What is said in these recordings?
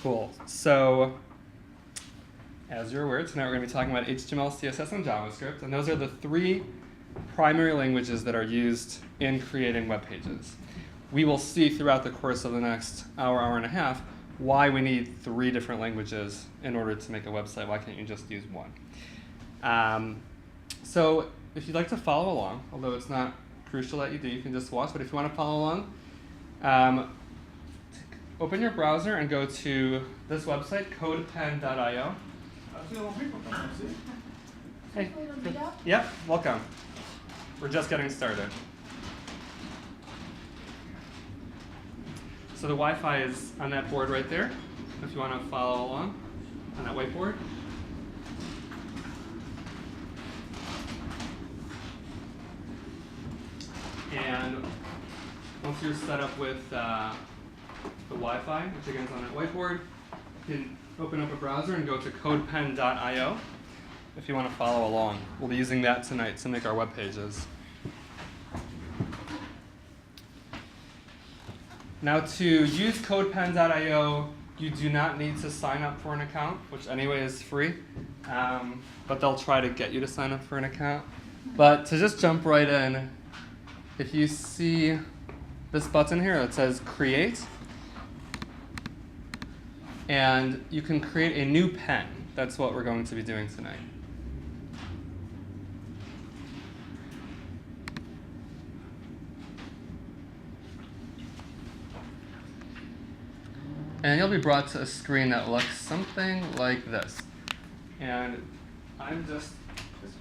Cool. So, as you're aware, tonight we're going to be talking about HTML, CSS, and JavaScript, and those are the three primary languages that are used in creating web pages. We will see throughout the course of the next hour, hour and a half, why we need three different languages in order to make a website. Why can't you just use one? So if you'd like to follow along, although it's not crucial that you do, you can just watch, but if you want to follow along, open your browser and go to this website, codepen.io. Hey. Yep, welcome. We're just getting started. So the Wi-Fi is on that board right there, if you want to follow along on that whiteboard. And once you're set up with the Wi-Fi, which again is on that whiteboard, you can open up a browser and go to codepen.io if you want to follow along. We'll be using that tonight to make our web pages. Now to use codepen.io, you do not need to sign up for an account, which anyway is free, but they'll try to get you to sign up for an account. But to just jump right in, if you see this button here that says Create, and you can create a new pen. That's what we're going to be doing tonight. And you'll be brought to a screen that looks something like this. And I'm just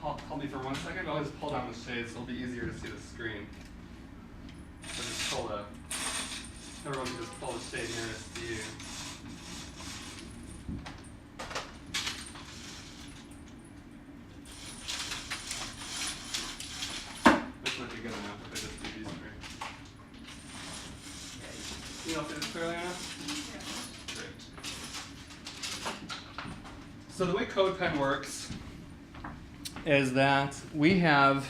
hold me for 1 second. I'll just pull down the shade so it'll be easier to see the screen. So just everyone can just pull the shade nearest to you. This might be good enough if I just do these three. Can you all see this clearly enough? So the way CodePen works is that we have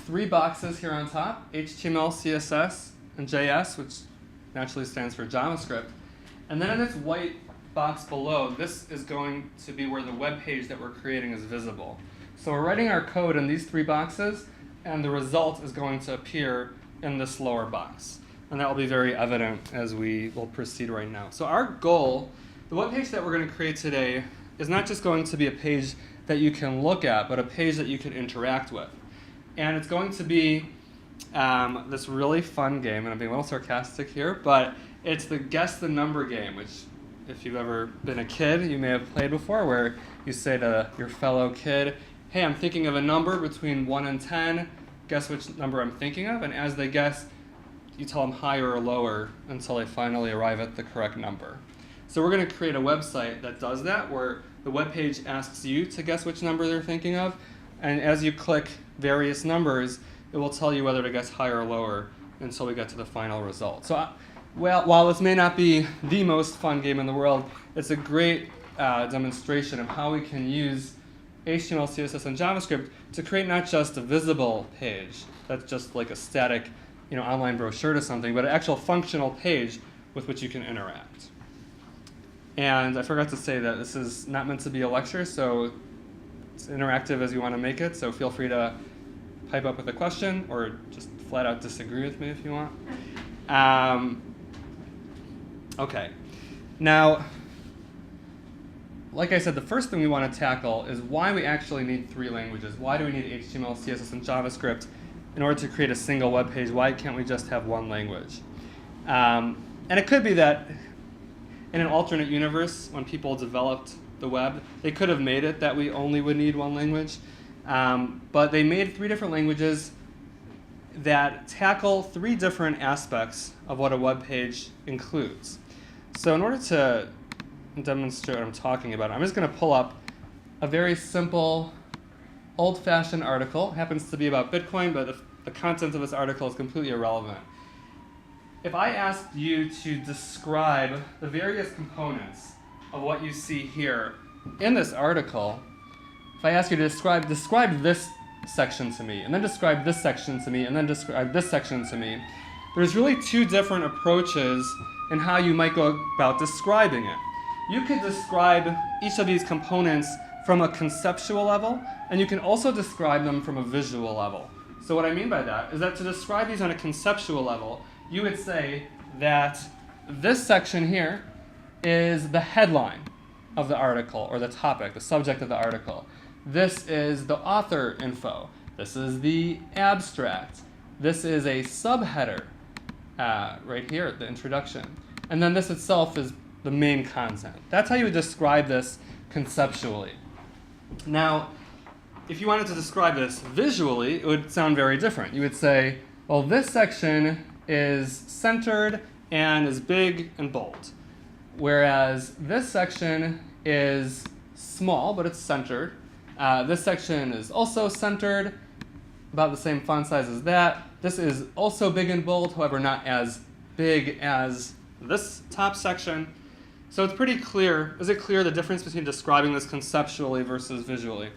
three boxes here on top, HTML, CSS, and JS, which naturally stands for JavaScript. And then in this white box below, this is going to be where the web page that we're creating is visible. So we're writing our code in these three boxes, and the result is going to appear in this lower box. And that will be very evident as we will proceed right now. So our goal, the web page that we're going to create today, is not just going to be a page that you can look at, but a page that you can interact with. And it's going to be this really fun game, and I'm being a little sarcastic here, but it's the guess the number game, which if you've ever been a kid, you may have played before, where you say to your fellow kid, hey, I'm thinking of a number between 1 and 10, guess which number I'm thinking of, and as they guess, you tell them higher or lower until they finally arrive at the correct number. So we're going to create a website that does that, where the web page asks you to guess which number they're thinking of, and as you click various numbers, it will tell you whether to guess higher or lower until we get to the final result. So while this may not be the most fun game in the world, it's a great demonstration of how we can use HTML, CSS, and JavaScript to create not just a visible page that's just like a static online brochure to something, but an actual functional page with which you can interact. And I forgot to say that this is not meant to be a lecture, so it's interactive as you want to make it, so feel free to pipe up with a question or just flat out disagree with me if you want. Okay. Now, like I said, the first thing we want to tackle is why we actually need three languages. Why do we need HTML, CSS, and JavaScript in order to create a single web page? Why can't we just have one language? And it could be that in an alternate universe, when people developed the web, they could have made it that we only would need one language. But they made three different languages that tackle three different aspects of what a web page includes. So in order to demonstrate what I'm talking about, I'm just going to pull up a very simple, old-fashioned article. It happens to be about Bitcoin, but the content of this article is completely irrelevant. If I asked you to describe the various components of what you see here in this article, if I ask you to describe this section to me, and then describe this section to me, and then describe this section to me, there's really two different approaches in how you might go about describing it. you could describe each of these components from a conceptual level, and you can also describe them from a visual level. So what I mean by that is that to describe these on a conceptual level, you would say that this section here is the headline of the article, or the topic, the subject of the article. This is the author info. This is the abstract. This is a subheader right here, the introduction. And then this itself is the main content. That's how you would describe this conceptually. Now, if you wanted to describe this visually, it would sound very different. You would say, well, this section is centered and is big and bold, whereas this section is small, but it's centered. This section is also centered, about the same font size as that. This is also big and bold, however, not as big as this top section. So it's pretty clear. Is it clear the difference between describing this conceptually versus visually?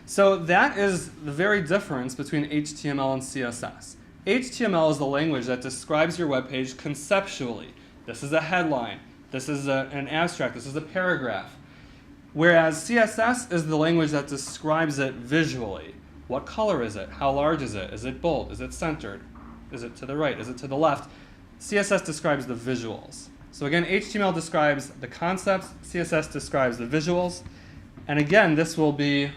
So that is the very difference between HTML and CSS. HTML is the language that describes your web page conceptually. This is a headline. This is an abstract. This is a paragraph. Whereas CSS is the language that describes it visually. What color is it? How large is it? Is it bold? Is it centered? Is it to the right? Is it to the left? CSS describes the visuals. So again, HTML describes the concepts. CSS describes the visuals. And again, this will be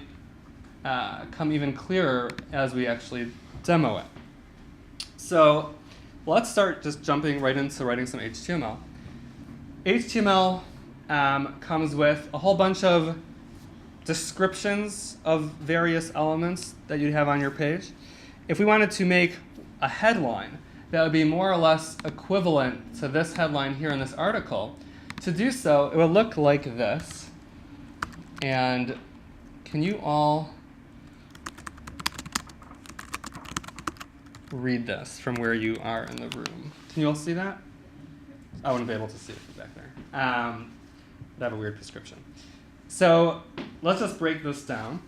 come even clearer as we actually demo it. So let's start just jumping right into writing some HTML. HTML comes with a whole bunch of descriptions of various elements that you'd have on your page. If we wanted to make a headline that would be more or less equivalent to this headline here in this article, to do so, it would look like this. And can you all read this from where you are in the room? Can you all see that? I wouldn't be able to see it from back there. They have a weird prescription. So let's just break this down.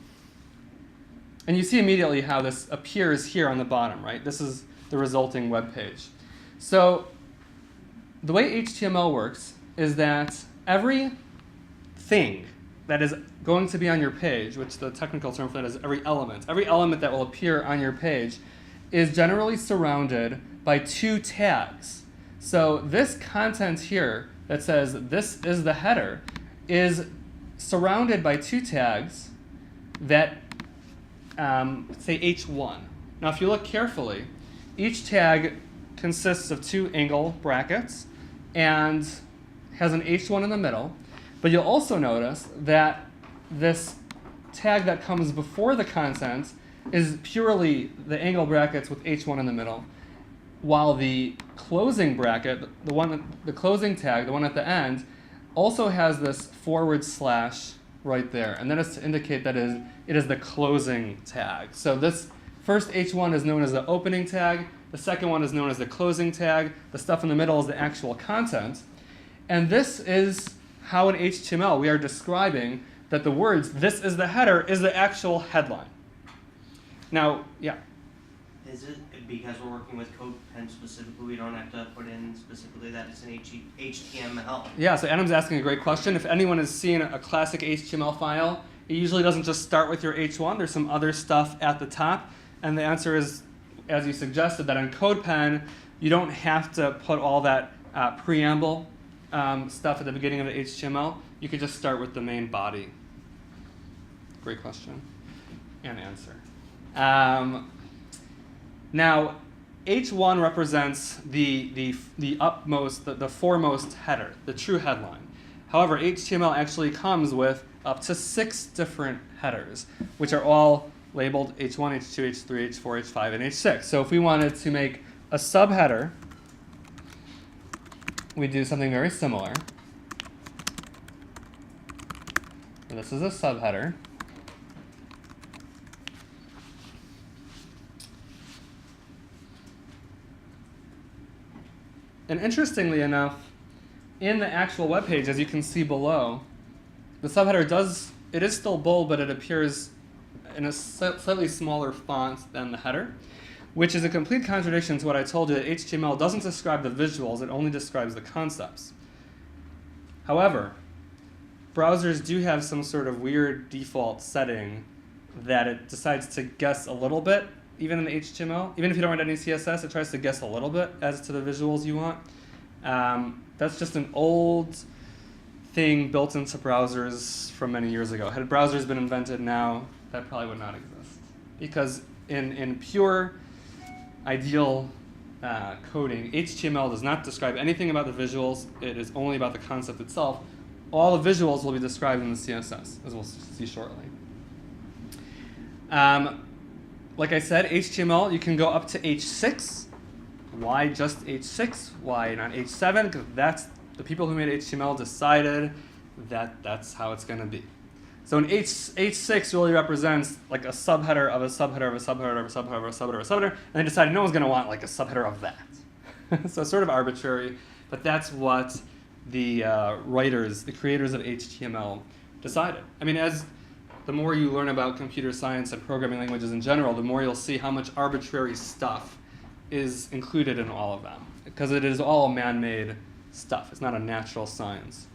And you see immediately how this appears here on the bottom, right? This is the resulting web page. So the way HTML works is that every thing that is going to be on your page, which the technical term for that is every element that will appear on your page is generally surrounded by two tags. So this content here that says this is the header is surrounded by two tags that say H1. Now if you look carefully, each tag consists of two angle brackets and has an H1 in the middle, but you'll also notice that this tag that comes before the content is purely the angle brackets with H1 in the middle, while the closing bracket, the closing tag, the one at the end, also has this / right there, and that is to indicate that it is the closing tag. So this first H1 is known as the opening tag, the second one is known as the closing tag, the stuff in the middle is the actual content, and this is how in HTML we are describing that the words, this is the header, is the actual headline. Now, yeah? Is it because we're working with CodePen specifically, we don't have to put in specifically that it's an HTML? Yeah, so Adam's asking a great question. If anyone has seen a classic HTML file, it usually doesn't just start with your H1. There's some other stuff at the top. And the answer is, as you suggested, that in CodePen, you don't have to put all that preamble stuff at the beginning of the HTML. You could just start with the main body. Great question and answer. Now, H1 represents the upmost, the foremost header, the true headline. However, HTML actually comes with up to 6 different headers, which are all labeled H1, H2, H3, H4, H5, and H6. So if we wanted to make a subheader, we do something very similar. This is a subheader. And interestingly enough, in the actual web page, as you can see below, the subheader it is still bold, but it appears in a slightly smaller font than the header, which is a complete contradiction to what I told you that HTML doesn't describe the visuals, it only describes the concepts. However, browsers do have some sort of weird default setting that it decides to guess a little bit, even in the HTML. Even if you don't write any CSS, it tries to guess a little bit as to the visuals you want. That's just an old thing built into browsers from many years ago. Had browsers been invented now, that probably would not exist. Because in pure, ideal coding, HTML does not describe anything about the visuals. It is only about the concept itself. All the visuals will be described in the CSS, as we'll see shortly. Like I said, HTML, you can go up to H6. Why just H6? Why not H7? Because that's the people who made HTML decided that that's how it's going to be. So an H6 really represents like a subheader of a subheader of a subheader of a subheader of a subheader of a subheader, and they decided no one's going to want like a subheader of that. So it's sort of arbitrary, but that's what the writers, the creators of HTML decided. I mean, as the more you learn about computer science and programming languages in general, the more you'll see how much arbitrary stuff is included in all of them, because it is all man-made stuff. It's not a natural science.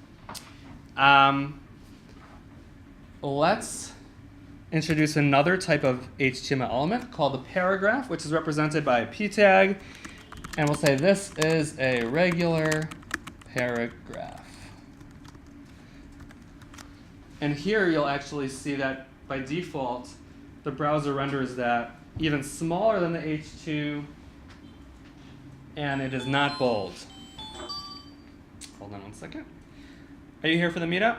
Let's introduce another type of HTML element called the paragraph, which is represented by a p tag. And we'll say this is a regular paragraph. And here you'll actually see that by default, the browser renders that even smaller than the H2, and it is not bold. Hold on one second. Are you here for the meetup?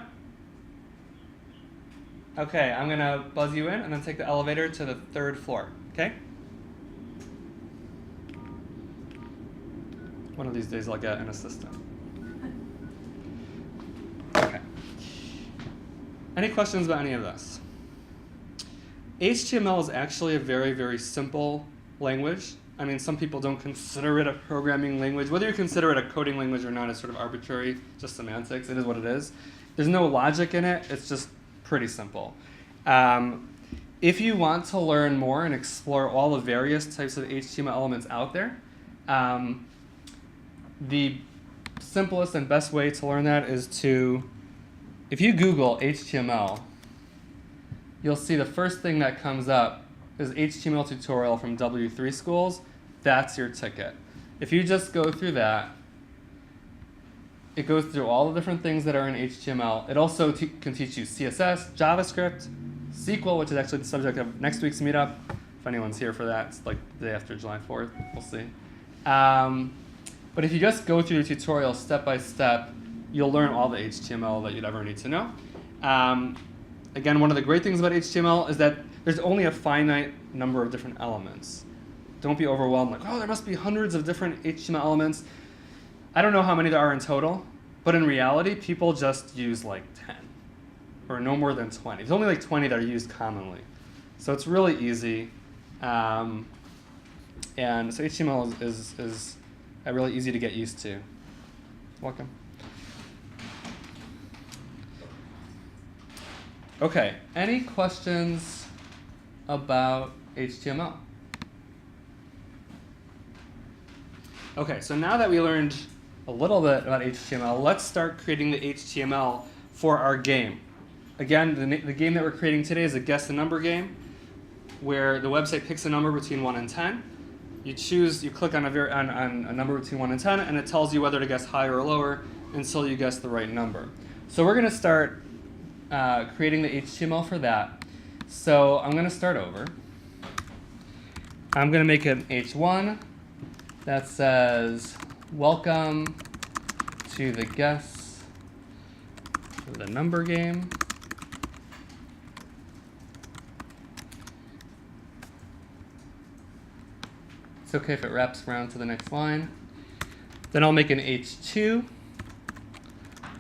Okay, I'm going to buzz you in and then take the elevator to the 3rd floor, okay? One of these days I'll get an assistant. Okay. Any questions about any of this? HTML is actually a very, very simple language. I mean, some people don't consider it a programming language. Whether you consider it a coding language or not is sort of arbitrary, just semantics. It is what it is. There's no logic in it. It's just pretty simple. If you want to learn more and explore all the various types of HTML elements out there, the simplest and best way to learn that is to, if you Google HTML, you'll see the first thing that comes up is HTML tutorial from W3 schools. That's your ticket. If you just go through that, it goes through all the different things that are in HTML. It also can teach you CSS, JavaScript, SQL, which is actually the subject of next week's meetup. If anyone's here for that, it's like the day after July 4th. We'll see. But if you just go through the tutorial step by step, you'll learn all the HTML that you'd ever need to know. Again, one of the great things about HTML is that there's only a finite number of different elements. Don't be overwhelmed like, oh, there must be hundreds of different HTML elements. I don't know how many there are in total, but in reality, people just use like 10 or no more than 20. There's only like 20 that are used commonly. So it's really easy. And so HTML is really easy to get used to. Welcome. Okay, any questions about HTML? Okay, so now that we learned a little bit about HTML, let's start creating the HTML for our game. Again, the game that we're creating today is a guess the number game, where the website picks a number between 1 and 10. You click on a number between 1 and 10, and it tells you whether to guess higher or lower until you guess the right number. So we're going to start creating the HTML for that. So I'm going to start over. I'm going to make an H1 that says, welcome to the guess the number game. It's okay if it wraps around to the next line. Then I'll make an H2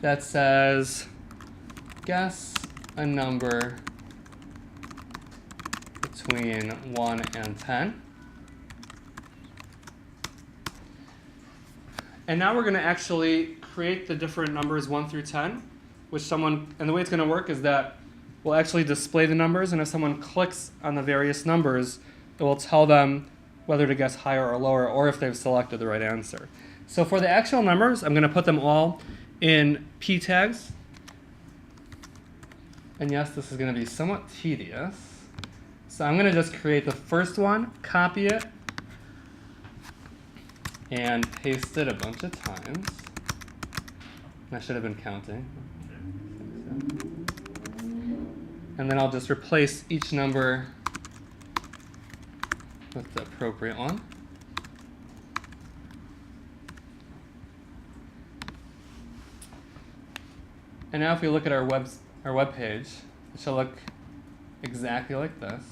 that says, guess a number between 1 and 10. And now we're going to actually create the different numbers 1 through 10, and the way it's going to work is that we'll actually display the numbers, and if someone clicks on the various numbers, it will tell them whether to guess higher or lower, or if they've selected the right answer. So for the actual numbers, I'm going to put them all in p tags. And yes, this is going to be somewhat tedious. So I'm going to just create the first one, copy it, and paste it a bunch of times. I should have been counting. And then I'll just replace each number with the appropriate one. And now if we look at our web page, it shall look exactly like this.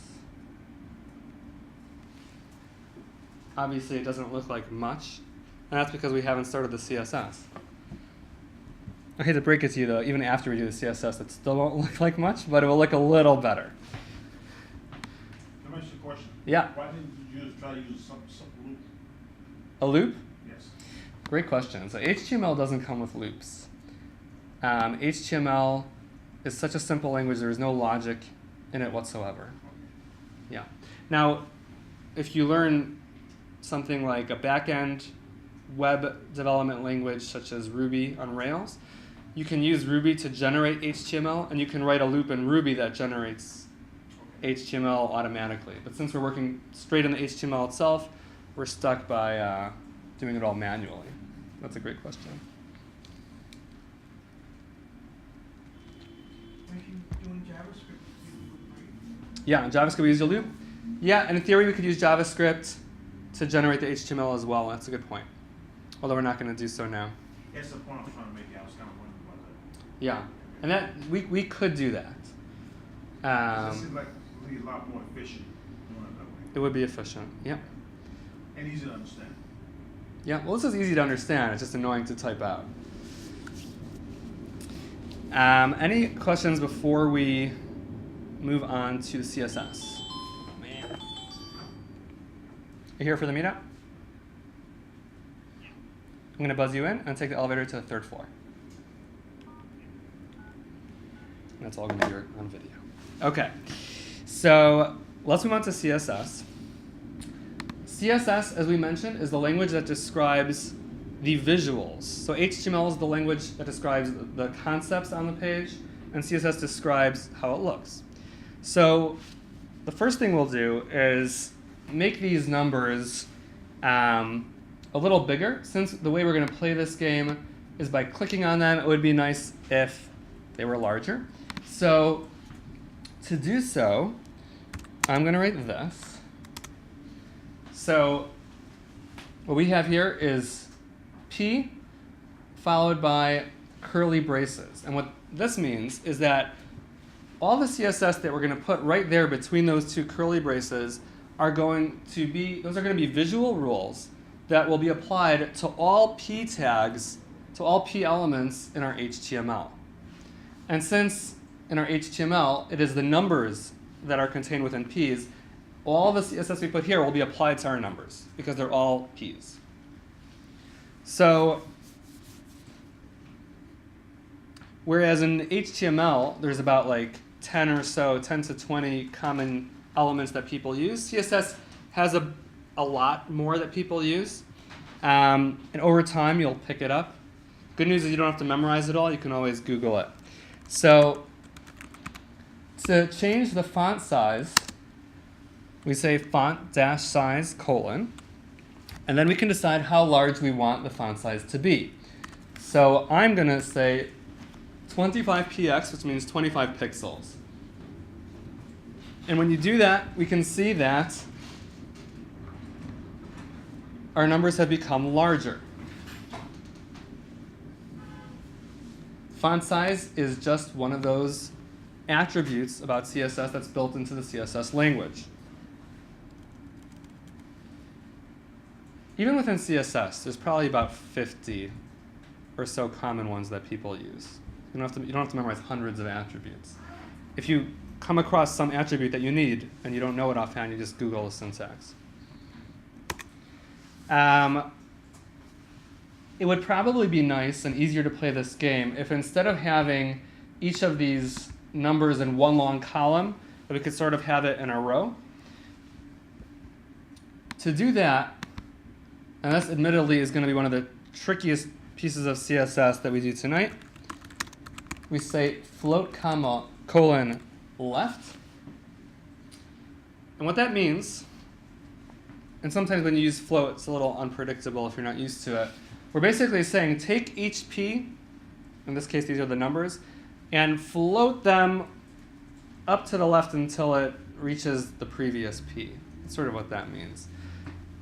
Obviously, it doesn't look like much, and that's because we haven't started the CSS. I hate to break it to you, though, even after we do the CSS, it still won't look like much, but it will look a little better. Let me ask you a question. Yeah. Why didn't you try to use some loop? A loop? Yes. Great question. So HTML doesn't come with loops. HTML is such a simple language, there is no logic in it whatsoever. Yeah. Now, if you learn something like a back-end web development language such as Ruby on Rails, you can use Ruby to generate HTML, and you can write a loop in Ruby that generates HTML automatically. But since we're working straight in the HTML itself, we're stuck by doing it all manually. That's a great question. If you're doing JavaScript, you would write. Yeah, in JavaScript we use a loop. Yeah, and in theory we could use JavaScript to generate the HTML as well. That's a good point. Although we're not going to do so now. That's the point I was trying to make. I was kind of wondering about that. Yeah, and that we could do that. It seems like it would be a lot more efficient doing it that way. It would be efficient. Yeah. And easy to understand. Yeah. Well, this is easy to understand. It's just annoying to type out. Any questions before we move on to CSS? Man. You here for the meetup? I'm going to buzz you in and take the elevator to the 3rd floor. And that's all going to be on video. Okay, so let's move on to CSS. CSS, as we mentioned, is the language that describes the visuals. So HTML is the language that describes the concepts on the page, and CSS describes how it looks. So the first thing we'll do is make these numbers a little bigger. Since the way we're going to play this game is by clicking on them, it would be nice if they were larger. So to do so, I'm going to write this. So what we have here is P followed by curly braces. And what this means is that all the CSS that we're going to put right there between those two curly braces are going to be, those are going to be visual rules that will be applied to all P tags, to all P elements in our HTML. And since in our HTML, it is the numbers that are contained within Ps, all the CSS we put here will be applied to our numbers because they're all Ps. So, whereas in HTML, there's about like 10 or so, 10 to 20 common elements that people use, CSS has a lot more that people use. And over time, you'll pick it up. Good news is you don't have to memorize it all. You can always Google it. So to change the font size, we say font-size : and then we can decide how large we want the font size to be. So I'm going to say 25px, which means 25 pixels. And when you do that, we can see that our numbers have become larger. Font size is just one of those attributes about CSS that's built into the CSS language. Even within CSS, there's probably about 50 or so common ones that people use. You don't have to memorize hundreds of attributes. If you come across some attribute that you need and you don't know it offhand, you just Google the syntax. It would probably be nice and easier to play this game if instead of having each of these numbers in one long column, that we could sort of have it in a row. To do that, and this admittedly is going to be one of the trickiest pieces of CSS that we do tonight, we say float colon left. And what that means, and sometimes when you use float, it's a little unpredictable if you're not used to it. We're basically saying take each p, in this case these are the numbers, and float them up to the left until it reaches the previous p. That's sort of what that means.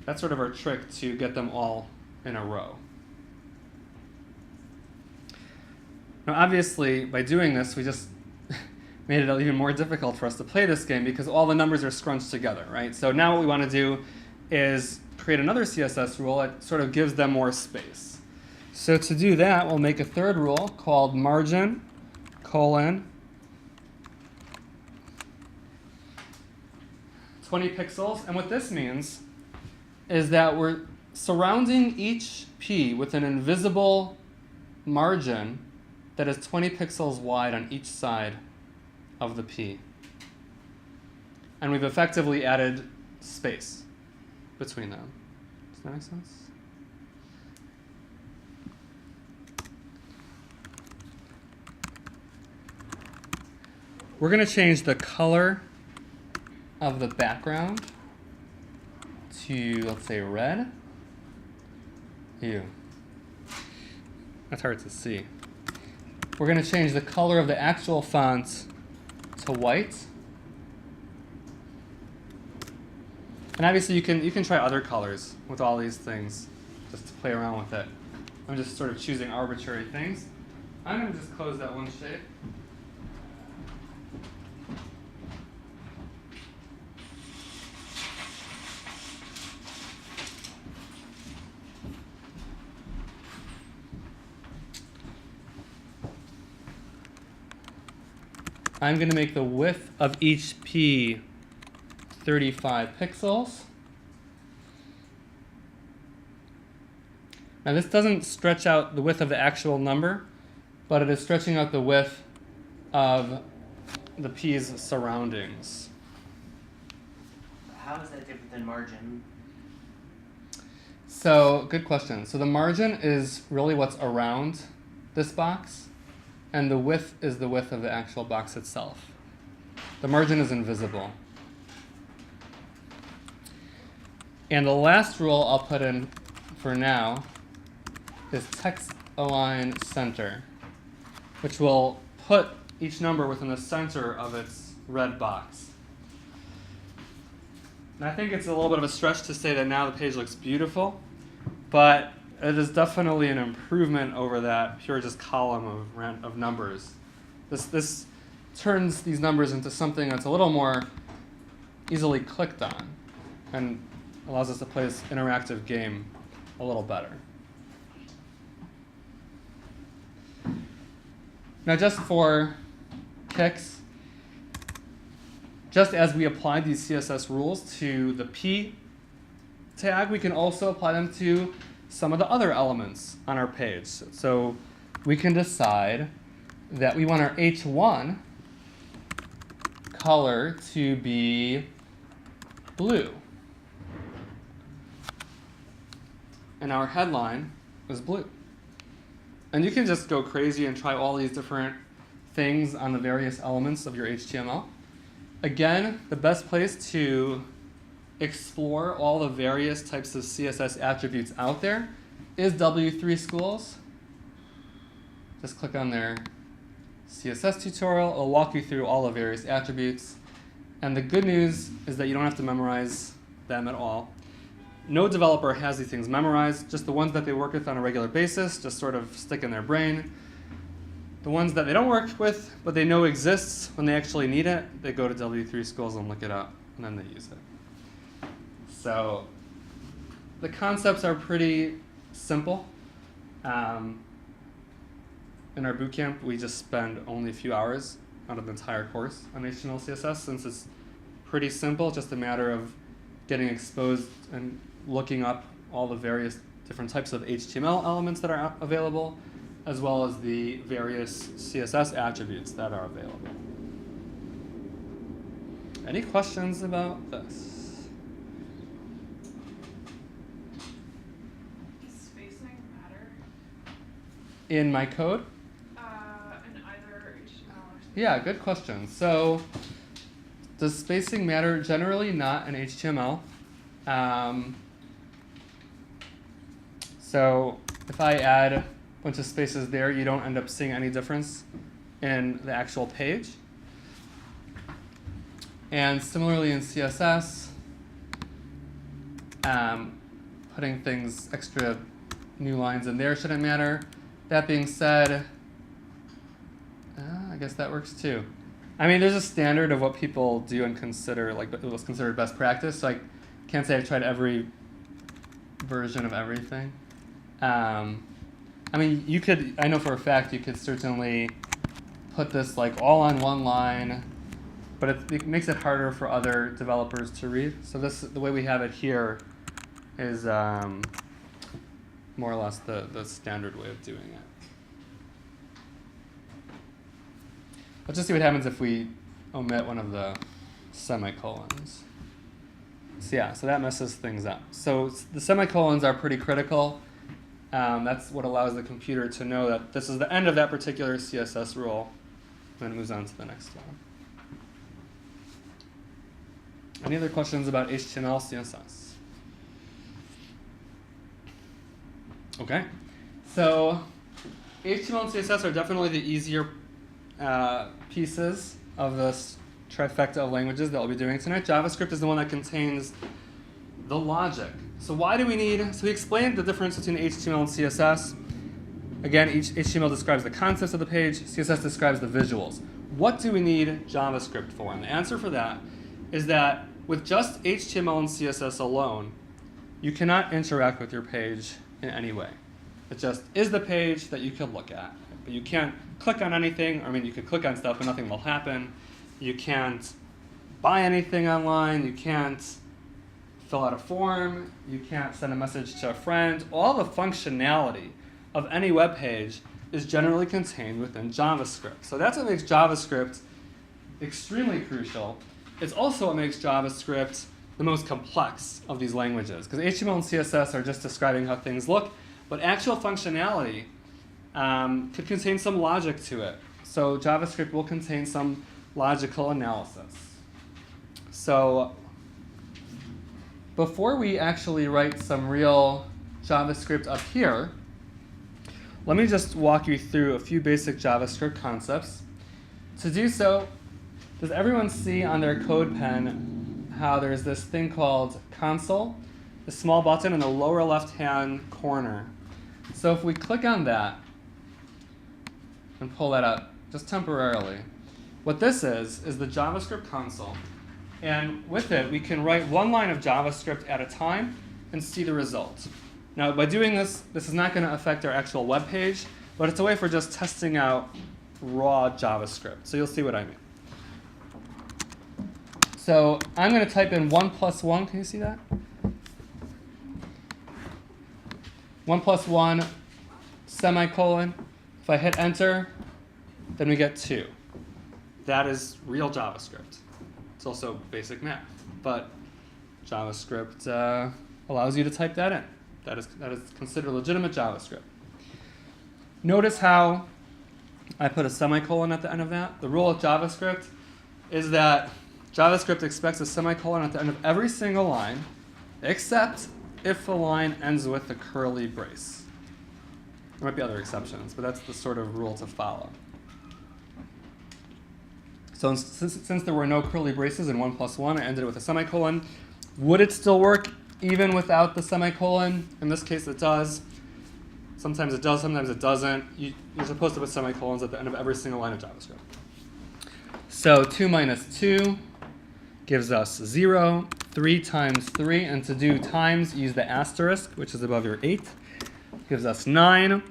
That's sort of our trick to get them all in a row. Now obviously, by doing this, we just made it even more difficult for us to play this game because all the numbers are scrunched together, right? So now what we want to do is create another CSS rule that sort of gives them more space. So to do that, we'll make a third rule called margin, colon, 20 pixels. And what this means is that we're surrounding each p with an invisible margin that is 20 pixels wide on each side of the p. And we've effectively added space between them. Does that make sense? We're going to change the color of the background to, let's say, red. Ew. That's hard to see. We're going to change the color of the actual font to white. And obviously you can try other colors with all these things just to play around with it. I'm just sort of choosing arbitrary things. I'm going to just close that one shape. I'm going to make the width of each p 35 pixels. Now this doesn't stretch out the width of the actual number, but it is stretching out the width of the p's surroundings. How is that different than margin? So, good question. So the margin is really what's around this box, and the width is the width of the actual box itself. The margin is invisible. And the last rule I'll put in for now is text align center, which will put each number within the center of its red box. And I think it's a little bit of a stretch to say that now the page looks beautiful, but it is definitely an improvement over that pure just column of numbers. This turns these numbers into something that's a little more easily clicked on and allows us to play this interactive game a little better. Now just for kicks, just as we applied these CSS rules to the P tag, we can also apply them to some of the other elements on our page. So we can decide that we want our H1 color to be blue. And our headline is blue. And you can just go crazy and try all these different things on the various elements of your HTML. Again, the best place to explore all the various types of CSS attributes out there is W3 Schools. Just click on their CSS tutorial. It'll walk you through all the various attributes. And the good news is that you don't have to memorize them at all. No developer has these things memorized, just the ones that they work with on a regular basis, just sort of stick in their brain. The ones that they don't work with, but they know exists when they actually need it, they go to W3 Schools and look it up, and then they use it. So the concepts are pretty simple. In our bootcamp, we just spend only a few hours out of the entire course on HTML, CSS, since it's pretty simple, just a matter of getting exposed and looking up all the various different types of HTML elements that are available, as well as the various CSS attributes that are available. Any questions about this? Does spacing matter? In my code? In either HTML or Yeah, good question. So, does spacing matter? Generally not in HTML. So, if I add a bunch of spaces there, you don't end up seeing any difference in the actual page. And similarly in CSS, putting things, extra new lines in there shouldn't matter. That being said, I guess that works too. I mean, there's a standard of what people do and consider, like what's considered best practice. So I can't say I've tried every version of everything. I mean, you could, I know for a fact you could certainly put this like all on one line, but it makes it harder for other developers to read. So this, the way we have it here is more or less the standard way of doing it. Let's just see what happens if we omit one of the semicolons. So yeah, so that messes things up. So the semicolons are pretty critical. That's what allows the computer to know that this is the end of that particular CSS rule, and then it moves on to the next one. Any other questions about HTML, CSS? Okay, so HTML and CSS are definitely the easier pieces of this trifecta of languages that we'll be doing tonight. JavaScript is the one that contains the logic. So why do we need, so we explained the difference between HTML and CSS. Again, each HTML describes the concepts of the page, CSS describes the visuals. What do we need JavaScript for? And the answer for that is that with just HTML and CSS alone, you cannot interact with your page in any way. It just is the page that you could look at. But you can't click on anything, or I mean, you could click on stuff, but nothing will happen. You can't buy anything online. You can't fill out a form. You can't send a message to a friend. All the functionality of any web page is generally contained within JavaScript. So that's what makes JavaScript extremely crucial. It's also what makes JavaScript the most complex of these languages, because HTML and CSS are just describing how things look, but actual functionality could contain some logic to it. So JavaScript will contain some logical analysis. So before we actually write some real JavaScript up here, let me just walk you through a few basic JavaScript concepts. To do so, does everyone see on their code pen how there's this thing called console, the small button in the lower left-hand corner? So if we click on that and pull that up just temporarily, what this is the JavaScript console. And with it, we can write one line of JavaScript at a time and see the result. Now, by doing this, this is not going to affect our actual web page, but it's a way for just testing out raw JavaScript. So you'll see what I mean. So I'm going to type in 1 + 1. Can you see that? 1 + 1, semicolon. If I hit enter, then we get 2. That is real JavaScript. It's also basic math, but JavaScript allows you to type that in. That is considered legitimate JavaScript. Notice how I put a semicolon at the end of that. The rule of JavaScript is that JavaScript expects a semicolon at the end of every single line, except if the line ends with a curly brace. There might be other exceptions, but that's the sort of rule to follow. So since there were no curly braces in 1 + 1, I ended it with a semicolon. Would it still work even without the semicolon? In this case, it does. Sometimes it does, sometimes it doesn't. You're supposed to put semicolons at the end of every single line of JavaScript. So 2 - 2 gives us 0. 3 × 3, and to do times, use the asterisk, which is above your 8. Gives us 9.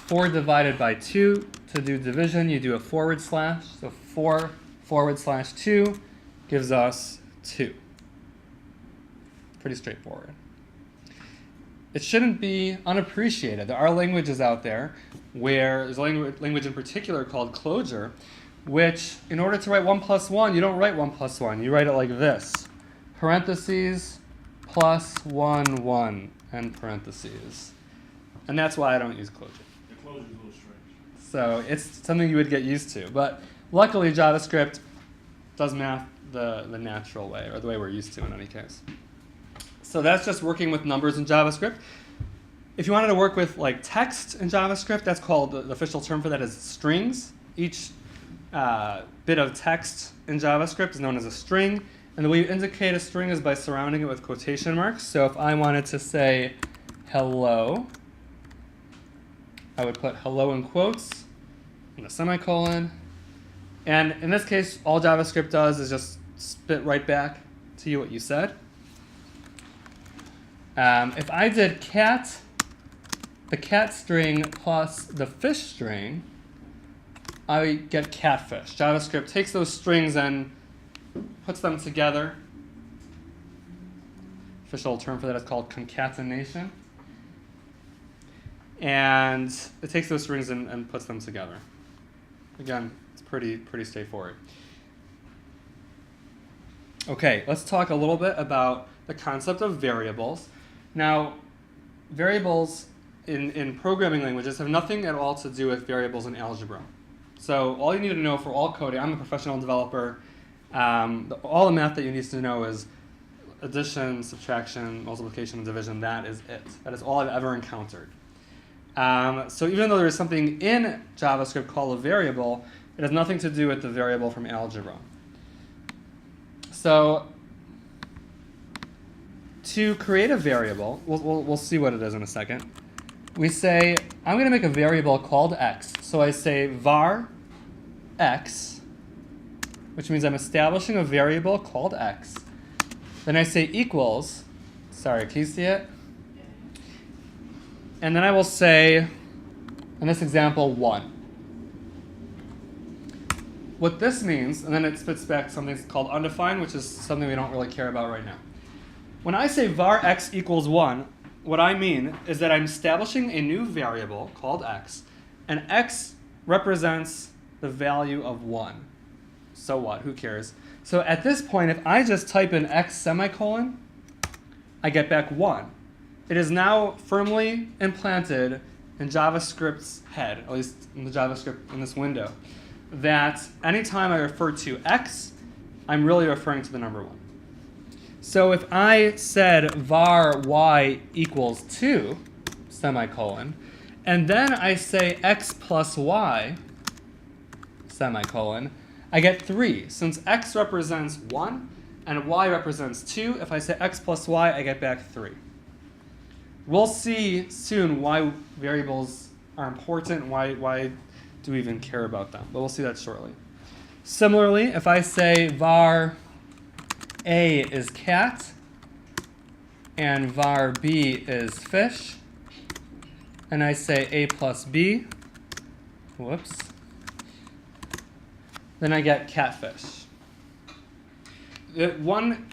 4 divided by 2. To do division, you do a /. So 4 / 2 gives us 2. Pretty straightforward. It shouldn't be unappreciated. There are languages out there where there's a language in particular called Clojure, which in order to write 1 + 1, you don't write 1 + 1. You write it like this: parentheses +1 1 end parentheses. And that's why I don't use Clojure. The closure is a little strange. So it's something you would get used to. But Luckily, JavaScript does math the natural way, or the way we're used to in any case. So that's just working with numbers in JavaScript. If you wanted to work with like text in JavaScript, that's called, the official term for that is strings. Each bit of text in JavaScript is known as a string. And the way you indicate a string is by surrounding it with quotation marks. So if I wanted to say hello, I would put hello in quotes and a semicolon. And in this case, all JavaScript does is just spit right back to you what you said. If I did cat, the cat string plus the fish string, I get catfish. JavaScript takes those strings and puts them together. Official term for that is called concatenation. And it takes those strings and puts them together. Again, it's pretty straightforward. Okay, let's talk a little bit about the concept of variables. Now, variables in programming languages have nothing at all to do with variables in algebra. So all you need to know for all coding, I'm a professional developer, all the math that you need to know is addition, subtraction, multiplication, and division. That is it. That is all I've ever encountered. So even though there is something in JavaScript called a variable, it has nothing to do with the variable from algebra. So to create a variable, we'll see what it is in a second. We say, I'm going to make a variable called x. So I say var x, which means I'm establishing a variable called x. Then I say equals, sorry, can you see it? And then I will say, in this example, 1. What this means, and then it spits back something called undefined, which is something we don't really care about right now. When I say var x equals 1, what I mean is that I'm establishing a new variable called x, and x represents the value of 1. So what? Who cares? So at this point, if I just type in x semicolon, I get back 1. It is now firmly implanted in JavaScript's head, at least in the JavaScript in this window, that anytime I refer to x, I'm really referring to the number 1. So if I said var y equals 2, semicolon, and then I say x plus y, semicolon, I get 3. Since x represents 1 and y represents 2, if I say x plus y, I get back 3. We'll see soon why variables are important, why do we even care about them, but we'll see that shortly. Similarly, if I say var a is cat and var b is fish, and I say a plus b, whoops, then I get catfish. One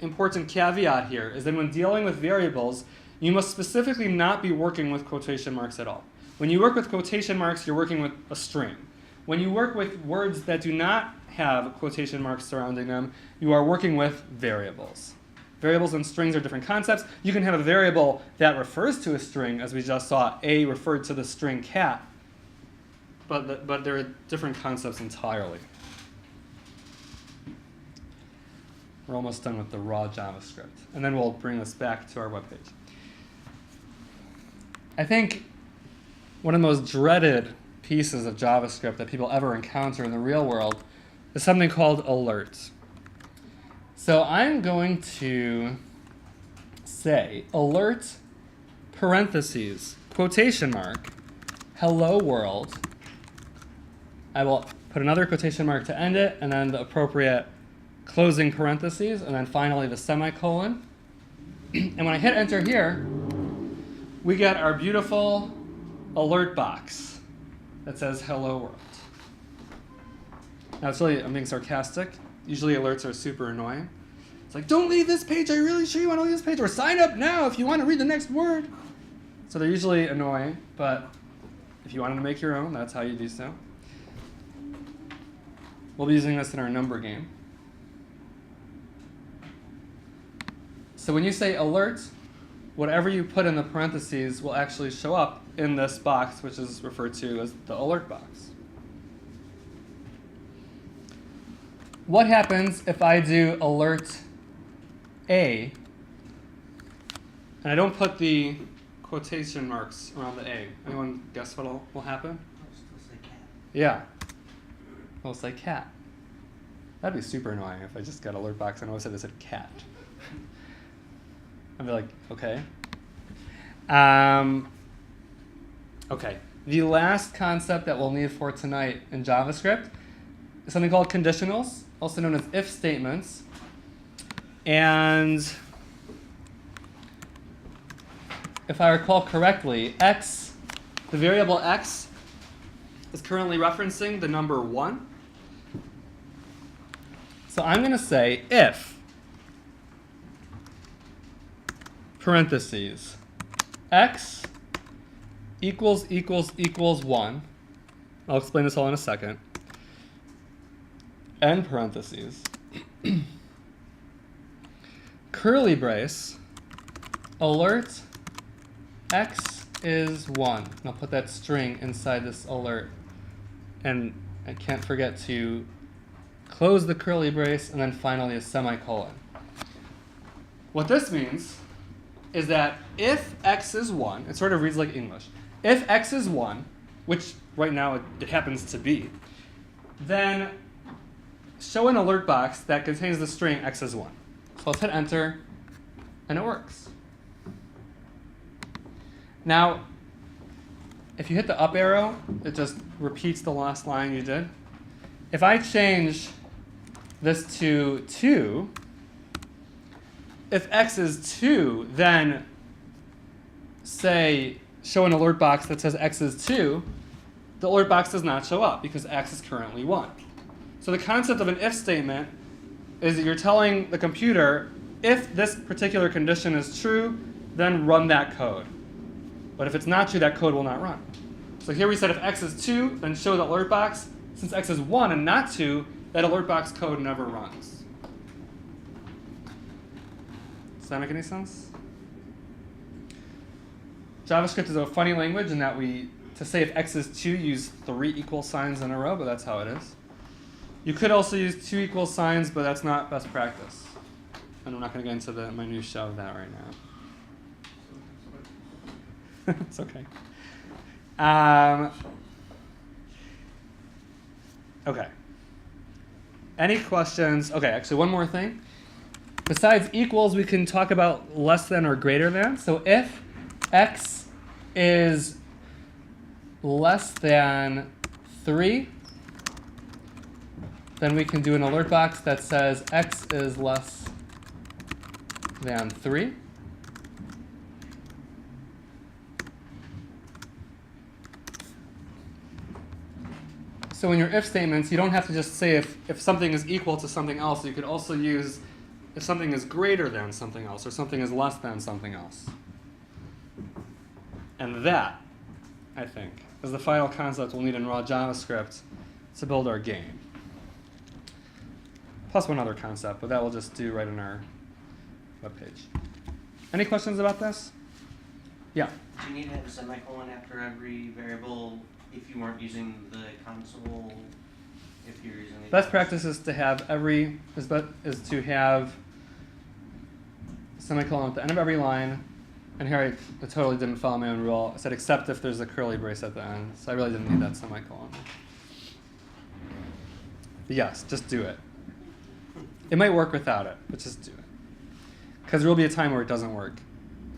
important caveat here is that when dealing with variables, you must specifically not be working with quotation marks at all. When you work with quotation marks, you're working with a string. When you work with words that do not have quotation marks surrounding them, you are working with variables. Variables and strings are different concepts. You can have a variable that refers to a string, as we just saw, A referred to the string cat, but they're different concepts entirely. We're almost done with the raw JavaScript, and then we'll bring this back to our webpage. I think one of the most dreaded pieces of JavaScript that people ever encounter in the real world is something called alerts. So I'm going to say alert parentheses, quotation mark, hello world. I will put another quotation mark to end it, and then the appropriate closing parentheses, and then finally the semicolon. And when I hit enter here, we get our beautiful alert box that says hello world. Now, I'm being sarcastic. Usually alerts are super annoying. It's like, don't leave this page. Are you really sure you want to leave this page? Or sign up now if you want to read the next word. So they're usually annoying, but if you wanted to make your own, that's how you do so. We'll be using this in our number game. So when you say alert, whatever you put in the parentheses will actually show up in this box, which is referred to as the alert box. what happens if I do alert A, and I don't put the quotation marks around the A? Anyone guess what will happen? I'll still say cat. Yeah. It'll say cat. That'd be super annoying if I just got alert box and always said cat. I'd be like, okay. Okay. The last concept that we'll need for tonight in JavaScript is something called conditionals, also known as if statements. And if I recall correctly, x, the variable x, is currently referencing the number 1. So I'm going to say if, parentheses, x equals 1. I'll explain this all in a second. End parentheses. Curly brace, alert x is 1. And I'll put that string inside this alert. And I can't forget to close the curly brace and then finally a semicolon. What this means is that if x is 1, it sort of reads like English. If x is 1, which right now it happens to be, then show an alert box that contains the string x is 1. So let's hit enter, and it works. Now, if you hit the up arrow, it just repeats the last line you did. If I change this to 2, if x is 2, then say show an alert box that says x is 2, the alert box does not show up because x is currently 1. So the concept of an if statement is that you're telling the computer, if this particular condition is true, then run that code. But if it's not true, that code will not run. So here we said if x is 2, then show the alert box. Since x is 1 and not 2, that alert box code never runs. Does that make any sense? JavaScript is a funny language in that to say if x is 2, use 3 equal signs in a row, but that's how it is. You could also use 2 equal signs, but that's not best practice. And I'm not going to get into the minutiae of that right now. It's okay. Okay. Any questions? Okay, actually one more thing. Besides equals, we can talk about less than or greater than. So if x is less than 3, then we can do an alert box that says x is less than 3. So in your if statements, you don't have to just say if something is equal to something else. You could also use if something is greater than something else or something is less than something else. And that, I think, is the final concept we'll need in raw JavaScript to build our game. Plus one other concept, but that we'll just do right in our webpage. Any questions about this? Yeah. Do you need to have a semicolon after every variable if you weren't using the console? If you're using the Best practice is to have to have semicolon at the end of every line. And here I totally didn't follow my own rule. I said except if there's a curly brace at the end. So I really didn't need that semicolon. But yes, just do it. It might work without it, but just do it. Because there will be a time where it doesn't work.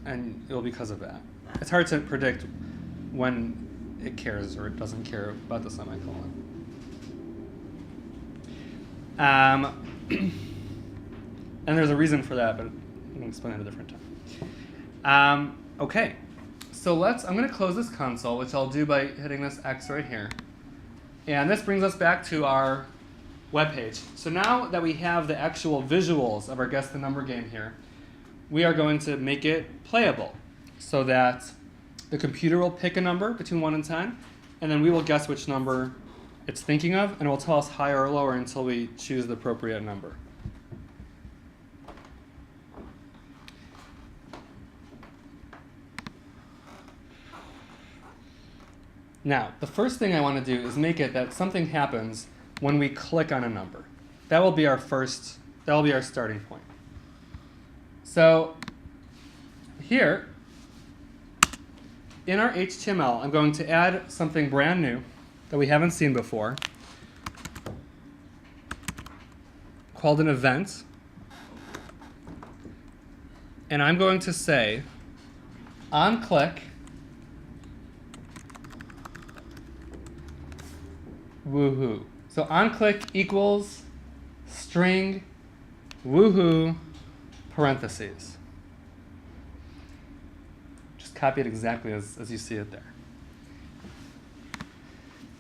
And it will be because of that. It's hard to predict when it cares or it doesn't care about the semicolon. And there's a reason for that, but I'm going to explain it at a different time. Okay, so I'm going to close this console, which I'll do by hitting this X right here. And this brings us back to our web page. So now that we have the actual visuals of our Guess the Number game here, we are going to make it playable so that the computer will pick a number between 1 and 10, and then we will guess which number it's thinking of, and it will tell us higher or lower until we choose the appropriate number. Now, the first thing I want to do is make it that something happens when we click on a number. that will be our starting point. So here, in our HTML, I'm going to add something brand new that we haven't seen before called an event. And I'm going to say on click woohoo. So on click equals string woohoo parentheses. Just copy it exactly as you see it there.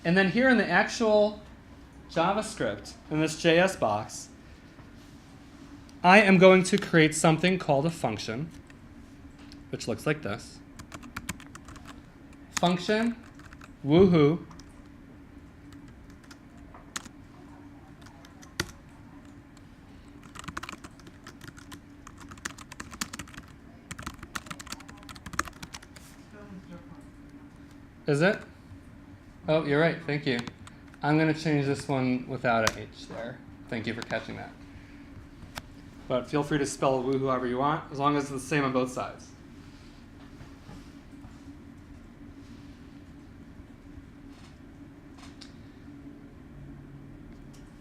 And then here in the actual JavaScript, in this JS box, I am going to create something called a function, which looks like this. Function woohoo Is it? Oh, you're right. Thank you. I'm going to change this one without an H there. Thank you for catching that. But feel free to spell woohoo however you want, as long as it's the same on both sides.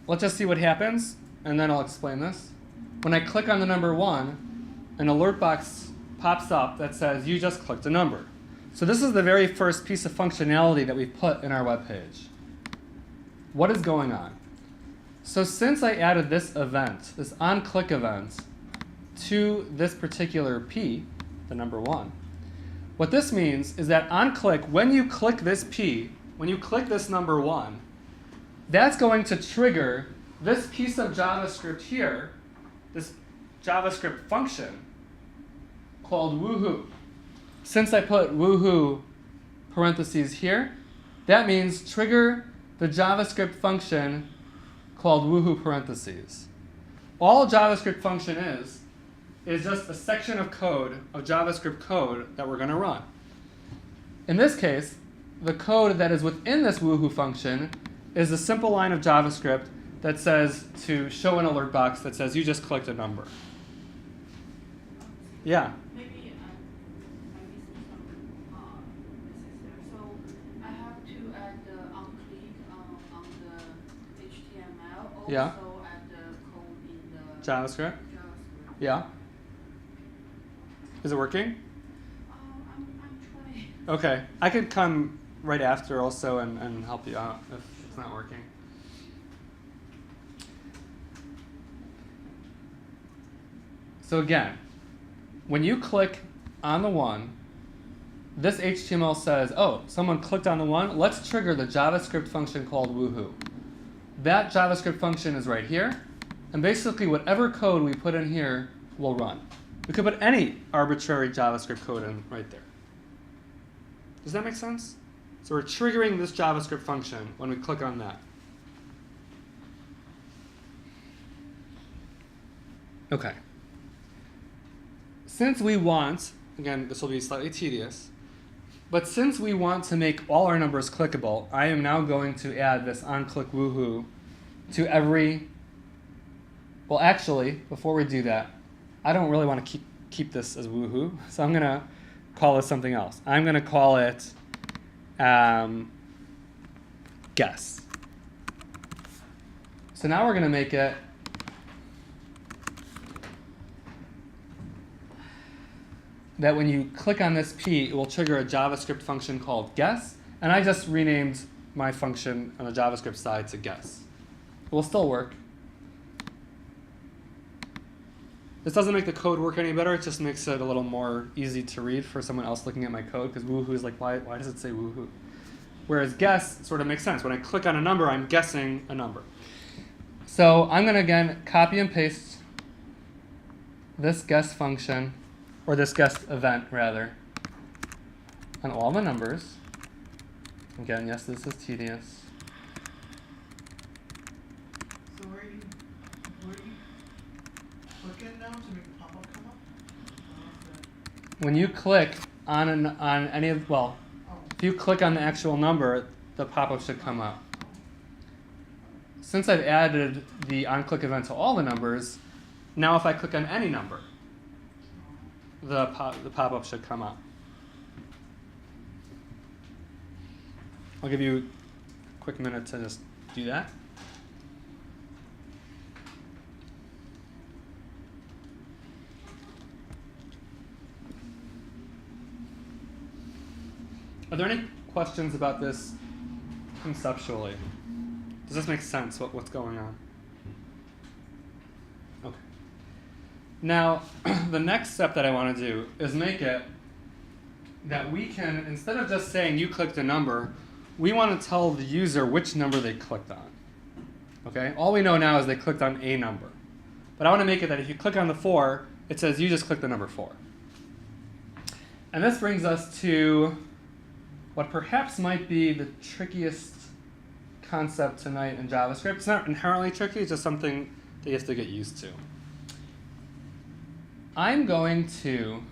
Let's just see what happens, and then I'll explain this. When I click on the number 1, an alert box pops up that says you just clicked a number. So this is the very first piece of functionality that we've put in our web page. What is going on? So since I added this event, this on-click event, to this particular P, the number 1, what this means is that on click, when you click this P, when you click this number 1, that's going to trigger this piece of JavaScript here, this JavaScript function called woohoo. Since I put woohoo parentheses here, that means trigger the JavaScript function called woohoo parentheses. All JavaScript function is just a section of code, of JavaScript code that we're going to run. In this case, the code that is within this woohoo function is a simple line of JavaScript that says to show an alert box that says you just clicked a number. Yeah. Maybe I'm missing some message there. So I have to add the on-click on the HTML, also Yeah. add the code in the JavaScript? JavaScript. Yeah. Is it working? I'm trying. Okay. I could come right after also and help you out if it's not working. So again, when you click on the 1, this HTML says, oh, someone clicked on the 1. Let's trigger the JavaScript function called woohoo. That JavaScript function is right here. And basically, whatever code we put in here will run. We could put any arbitrary JavaScript code in right there. Does that make sense? So we're triggering this JavaScript function when we click on that. OK. Since we want, again, this will be slightly tedious, but since we want to make all our numbers clickable, I am now going to add this on-click woohoo to every. Well, actually, before we do that, I don't really want to keep this as woohoo, so I'm going to call this something else. I'm going to call it guess. So now we're going to make it that when you click on this P, it will trigger a JavaScript function called guess, and I just renamed my function on the JavaScript side to guess. It will still work. This doesn't make the code work any better, it just makes it a little more easy to read for someone else looking at my code, because woohoo is like, why does it say woohoo? Whereas guess sort of makes sense. When I click on a number, I'm guessing a number. So I'm going to, again, copy and paste this guess function, or this guess event, rather, on all the numbers. Again, yes, this is tedious. So where you click it now to make the pop-up come up? When you click on any of, well, if you click on the actual number, the pop-up should come up. since I've added the onClick event to all the numbers, now if I click on any number, the pop-up should come up. I'll give you a quick minute to just do that. Are there any questions about this conceptually? Does this make sense, what's going on? Okay. Now, the next step that I want to do is make it that we can, instead of just saying you clicked a number, we want to tell the user which number they clicked on. Okay? All we know now is they clicked on a number. But I want to make it that if you click on the 4, it says you just clicked the number 4. And this brings us to what perhaps might be the trickiest concept tonight in JavaScript. It's not inherently tricky, it's just something that you have to get used to. I'm going to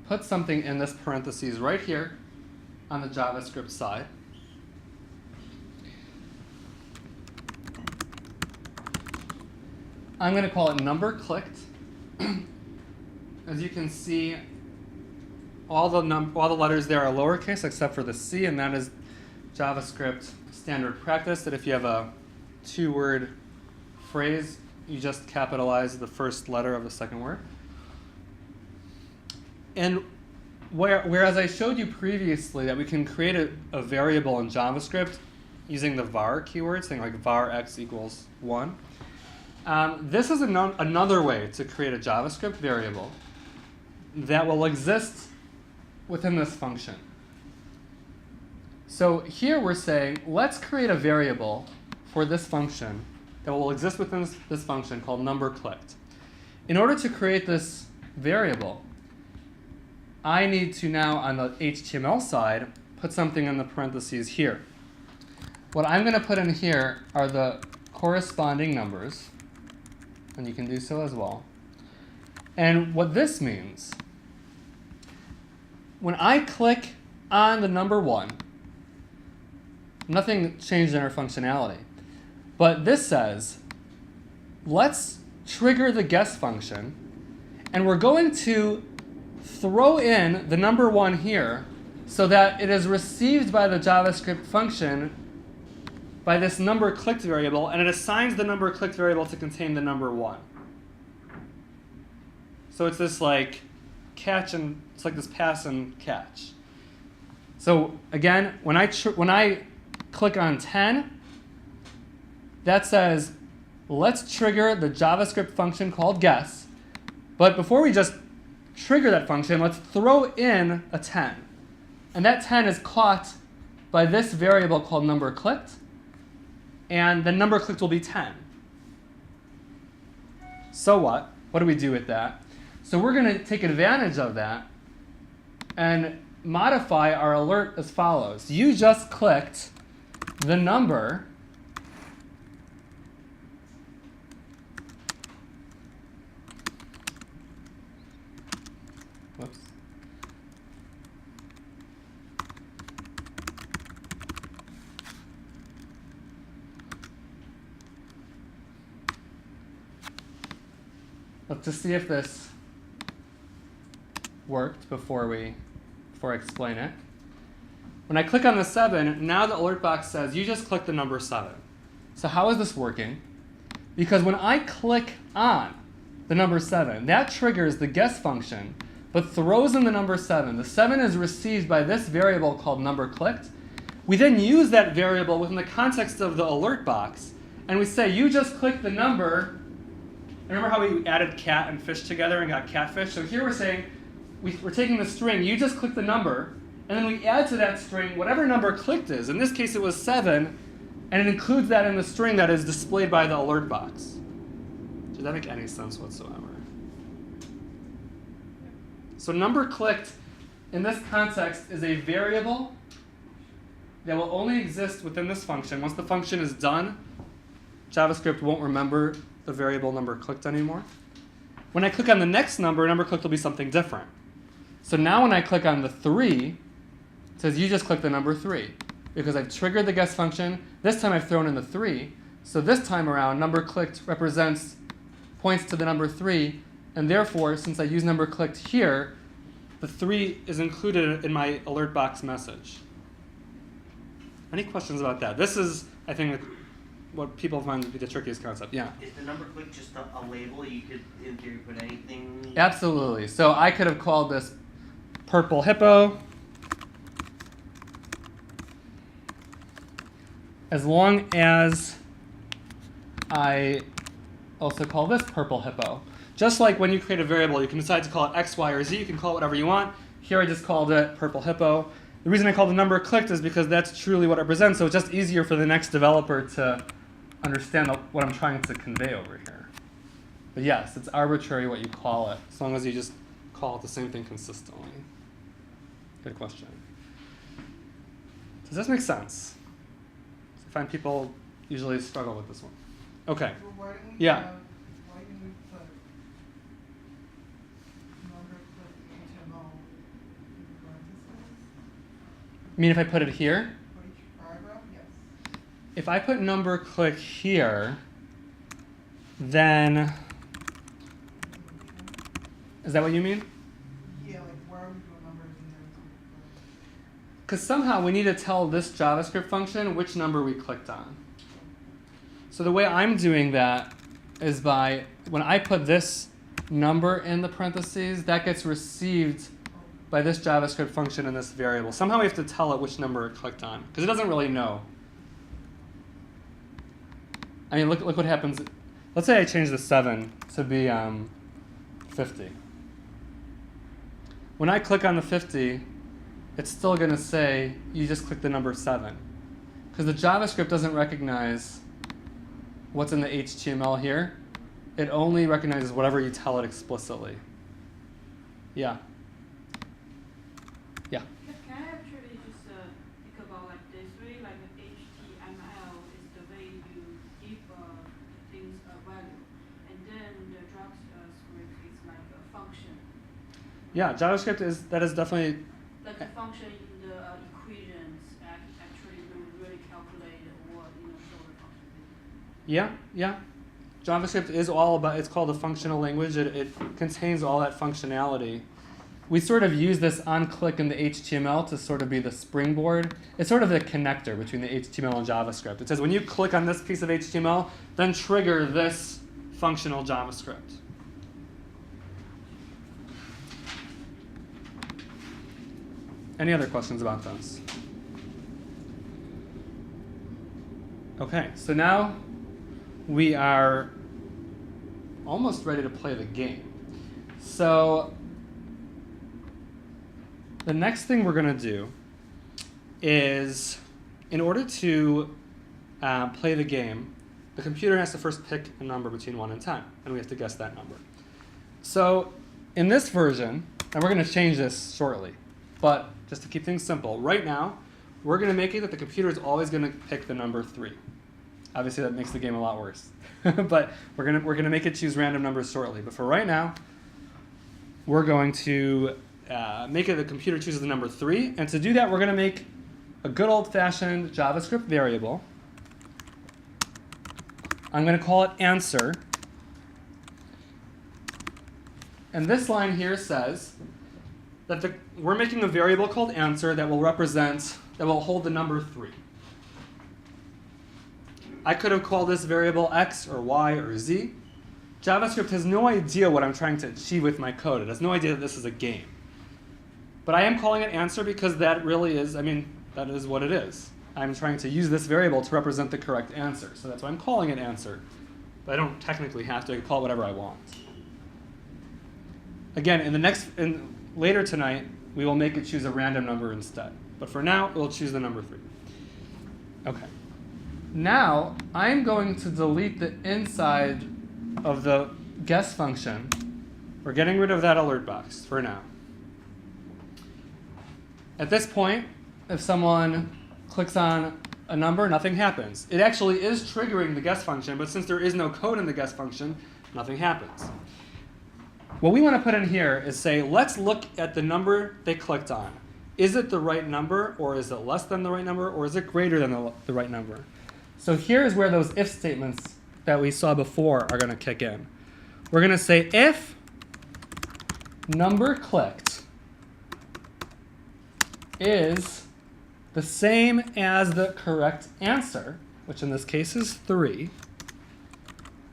put something in this parentheses right here on the JavaScript side. I'm going to call it number clicked. As you can see, all the letters there are lowercase except for the C, and that is JavaScript standard practice that if you have a 2-word phrase, you just capitalize the first letter of the second word. And whereas I showed you previously that we can create a variable in JavaScript using the var keyword, saying like var x equals 1, this is another way to create a JavaScript variable that will exist within this function. So here we're saying, let's create a variable for this function that will exist within this function called number clicked. In order to create this variable, I need to now, on the HTML side, put something in the parentheses here. What I'm going to put in here are the corresponding numbers, and you can do so as well. And what this means, when I click on the number 1, nothing changed in our functionality. But this says, let's trigger the guess function, and we're going to throw in the number 1 here so that it is received by the JavaScript function by this number clicked variable, and it assigns the number clicked variable to contain the number 1. So it's this like catch and it's like this pass and catch. So again, when I click on 10, that says let's trigger the JavaScript function called guess. But before we just trigger that function, let's throw in a 10. And that 10 is caught by this variable called number clicked, and the number clicked will be 10. So what? What do we do with that? So we're going to take advantage of that and modify our alert as follows. You just clicked the number whoops. Let's just see if this worked before I explain it. When I click on the 7, now the alert box says you just clicked the number 7. So how is this working? Because when I click on the number 7, that triggers the guess function, but throws in the number 7. The 7 is received by this variable called number clicked. We then use that variable within the context of the alert box, and we say you just clicked the number. Remember how we added cat and fish together and got catfish? So here we're saying we're taking the string, you just click the number, and then we add to that string whatever number clicked is. In this case, it was 7, and it includes that in the string that is displayed by the alert box. Does that make any sense whatsoever? So number clicked in this context is a variable that will only exist within this function. Once the function is done, JavaScript won't remember the variable number clicked anymore. When I click on the next number clicked will be something different. So now when I click on the 3, it says you just clicked the number 3. because I've triggered the guess function. This time I've thrown in the 3. So this time around, number clicked points to the number 3. And therefore, since I use number clicked here, the 3 is included in my alert box message. Any questions about that? This is, I think, what people find to be the trickiest concept. Yeah? Is the number click just a label? You could, in theory, put anything. Absolutely. So I could have called this purple hippo. As long as I also call this purple hippo. Just like when you create a variable, you can decide to call it X, Y, or Z. You can call it whatever you want. Here I just called it purple hippo. The reason I call the number clicked is because that's truly what it represents. So it's just easier for the next developer to understand what I'm trying to convey over here. But yes, it's arbitrary what you call it, as long as you just call it the same thing consistently. Good question. Does this make sense? I find people usually struggle with this one. Okay. So why didn't we Yeah. why didn't we put number click HTML in parentheses I mean, if I put it here, for each paragraph? Yes. if I put number click here, then, is that what you mean? Yeah, like why are we doing numbers in there? Because somehow we need to tell this JavaScript function which number we clicked on. So the way I'm doing that is by, when I put this number in the parentheses, that gets received by this JavaScript function in this variable. Somehow we have to tell it which number it clicked on, because it doesn't really know. I mean, look what happens. Let's say I change the 7 to be 50. When I click on the 50, it's still going to say you just clicked the number 7. Because the JavaScript doesn't recognize what's in the HTML here. It only recognizes whatever you tell it explicitly. Yeah. Yeah. Can I actually just think about like this way? Like HTML is the way you give things a value, and then the JavaScript is like a function. Yeah, JavaScript is definitely. Like the function in the equations actually will really calculate or show the function. Yeah. JavaScript is all about, it's called a functional language. It contains all that functionality. We sort of use this onClick in the HTML to sort of be the springboard. It's sort of the connector between the HTML and JavaScript. It says when you click on this piece of HTML, then trigger this functional JavaScript. Any other questions about this? Okay, so now we are almost ready to play the game. So the next thing we're going to do is, in order to play the game, the computer has to first pick a number between 1 and 10, and we have to guess that number. So in this version, and we're going to change this shortly, but just to keep things simple, right now, we're going to make it that the computer is always going to pick the number 3. Obviously, that makes the game a lot worse. But we're gonna make it choose random numbers shortly. But for right now, we're going to make it the computer chooses the number 3. And to do that, we're going to make a good old-fashioned JavaScript variable. I'm going to call it answer. And this line here says that we're making a variable called answer that will hold the number 3. I could have called this variable x or y or z. JavaScript has no idea what I'm trying to achieve with my code. It has no idea that this is a game. But I am calling it answer because that really is, that is what it is. I'm trying to use this variable to represent the correct answer. So that's why I'm calling it answer. But I don't technically have to. I can call it whatever I want. Again, later tonight, we will make it choose a random number instead. But for now, it will choose the number 3. Okay. Now, I'm going to delete the inside of the guess function. We're getting rid of that alert box for now. At this point, if someone clicks on a number, nothing happens. It actually is triggering the guess function, but since there is no code in the guess function, nothing happens. What we want to put in here is say, let's look at the number they clicked on. is it the right number, or is it less than the right number, or is it greater than the right number? So here's where those if statements that we saw before are going to kick in. We're going to say if number clicked is the same as the correct answer, which in this case is 3,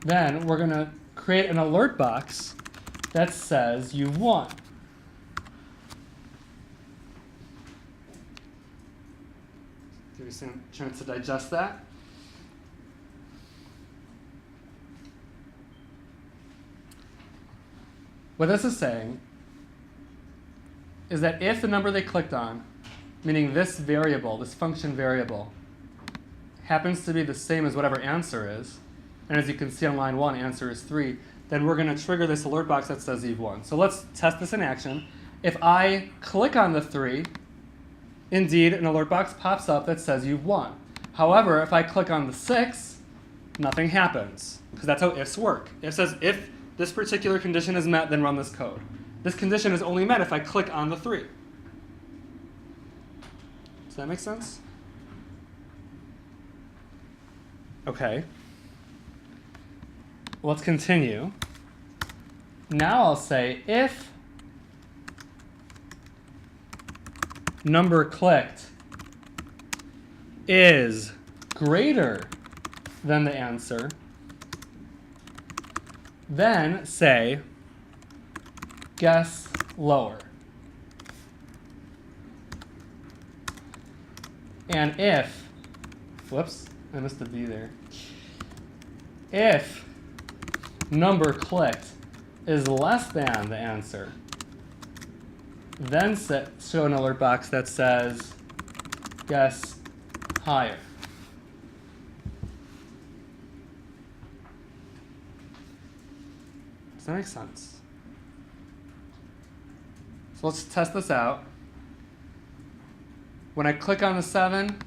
then we're going to create an alert box that says you've won. Give you some chance to digest that. What this is saying is that if the number they clicked on, meaning this variable, this function variable, happens to be the same as whatever answer is, and as you can see on line 1, answer is 3, then we're going to trigger this alert box that says you've won. So let's test this in action. If I click on the 3, indeed, an alert box pops up that says you've won. However, if I click on the 6, nothing happens, because that's how ifs work. It says if this particular condition is met, then run this code. This condition is only met if I click on the 3. Does that make sense? Okay. Let's continue. Now I'll say if number clicked is greater than the answer, then say guess lower. And if, whoops, I missed a V there. If number clicked is less than the answer, then show an alert box that says guess higher. Does that make sense? So let's test this out. When I click on the 7,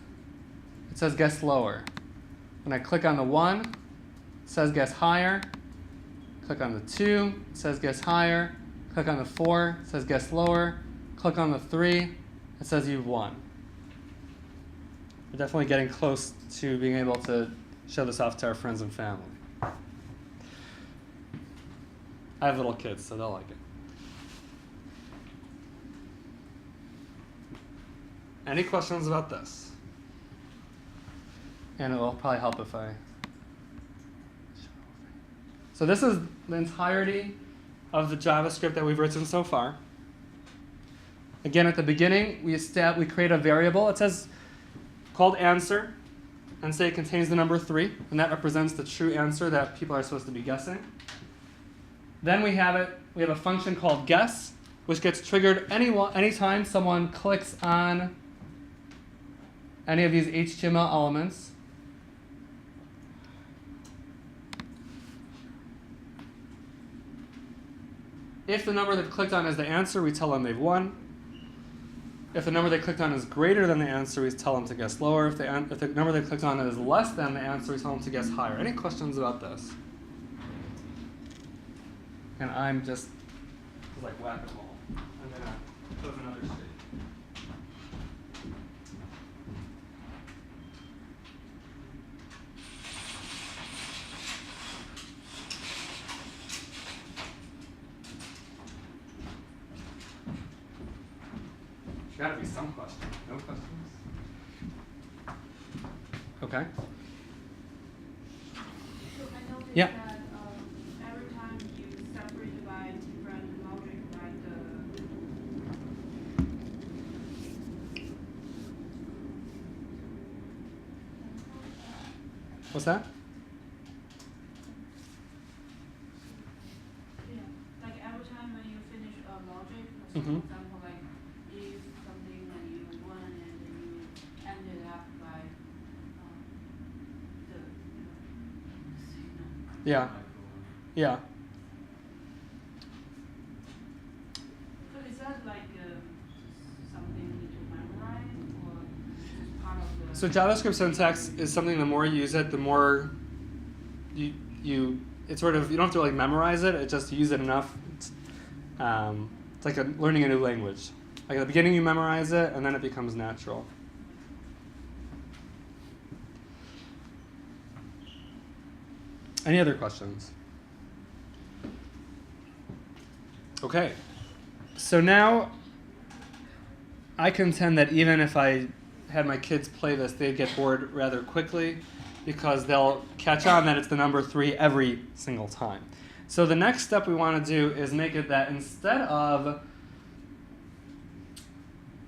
it says guess lower. When I click on the 1, it says guess higher. Click on the 2, it says guess higher. Click on the 4, it says guess lower. Click on the 3, it says you've won. We're definitely getting close to being able to show this off to our friends and family. I have little kids, so they'll like it. Any questions about this? And it will probably help if I... So this is the entirety of the JavaScript that we've written so far. Again, at the beginning, we create a variable. It says called answer, and say it contains the number 3, and that represents the true answer that people are supposed to be guessing. Then we have a function called guess, which gets triggered anytime someone clicks on any of these HTML elements. If the number they've clicked on is the answer, we tell them they've won. If the number they clicked on is greater than the answer, we tell them to guess lower. If the number they clicked on is less than the answer, we tell them to guess higher. Any questions about this? And I'm just like whack-a-mole. I'm going to put another state. There's got to be some questions. No questions? Okay. So I noticed Yeah. that every time you separate by different logic, right? What's that? Yeah, like every time when you finish a logic, for Mhm. example, like if something that you won and then you ended up by the signal. Yeah. Yeah. So is that like something you need to memorize or just part of the? So JavaScript syntax is something the more you use it, the more it's sort of, you don't have to really memorize it, just use it enough. It's like learning a new language. Like at the beginning you memorize it, and then it becomes natural. Any other questions? Okay. So now I contend that even if I had my kids play this, they'd get bored rather quickly because they'll catch on that it's the number 3 every single time. So the next step we want to do is make it that instead of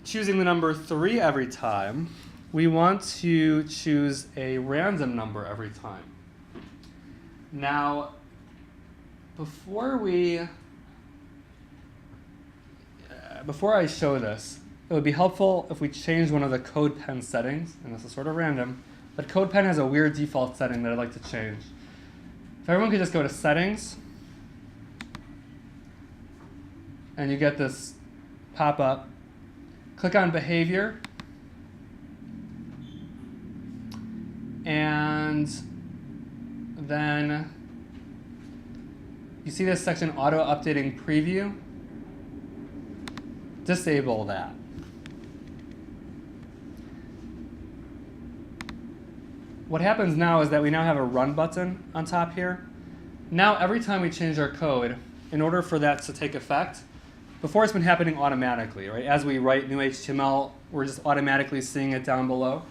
choosing the number 3 every time, we want to choose a random number every time. Now, before I show this, it would be helpful if we change one of the CodePen settings, and this is sort of random, but CodePen has a weird default setting that I'd like to change. If everyone could just go to Settings, and you get this pop-up, click on Behavior, and then you see this section, Auto Updating Preview. Disable that. What happens now is that we now have a Run button on top here. Now every time we change our code, in order for that to take effect, before it's been happening automatically, right? As we write new HTML, we're just automatically seeing it down below.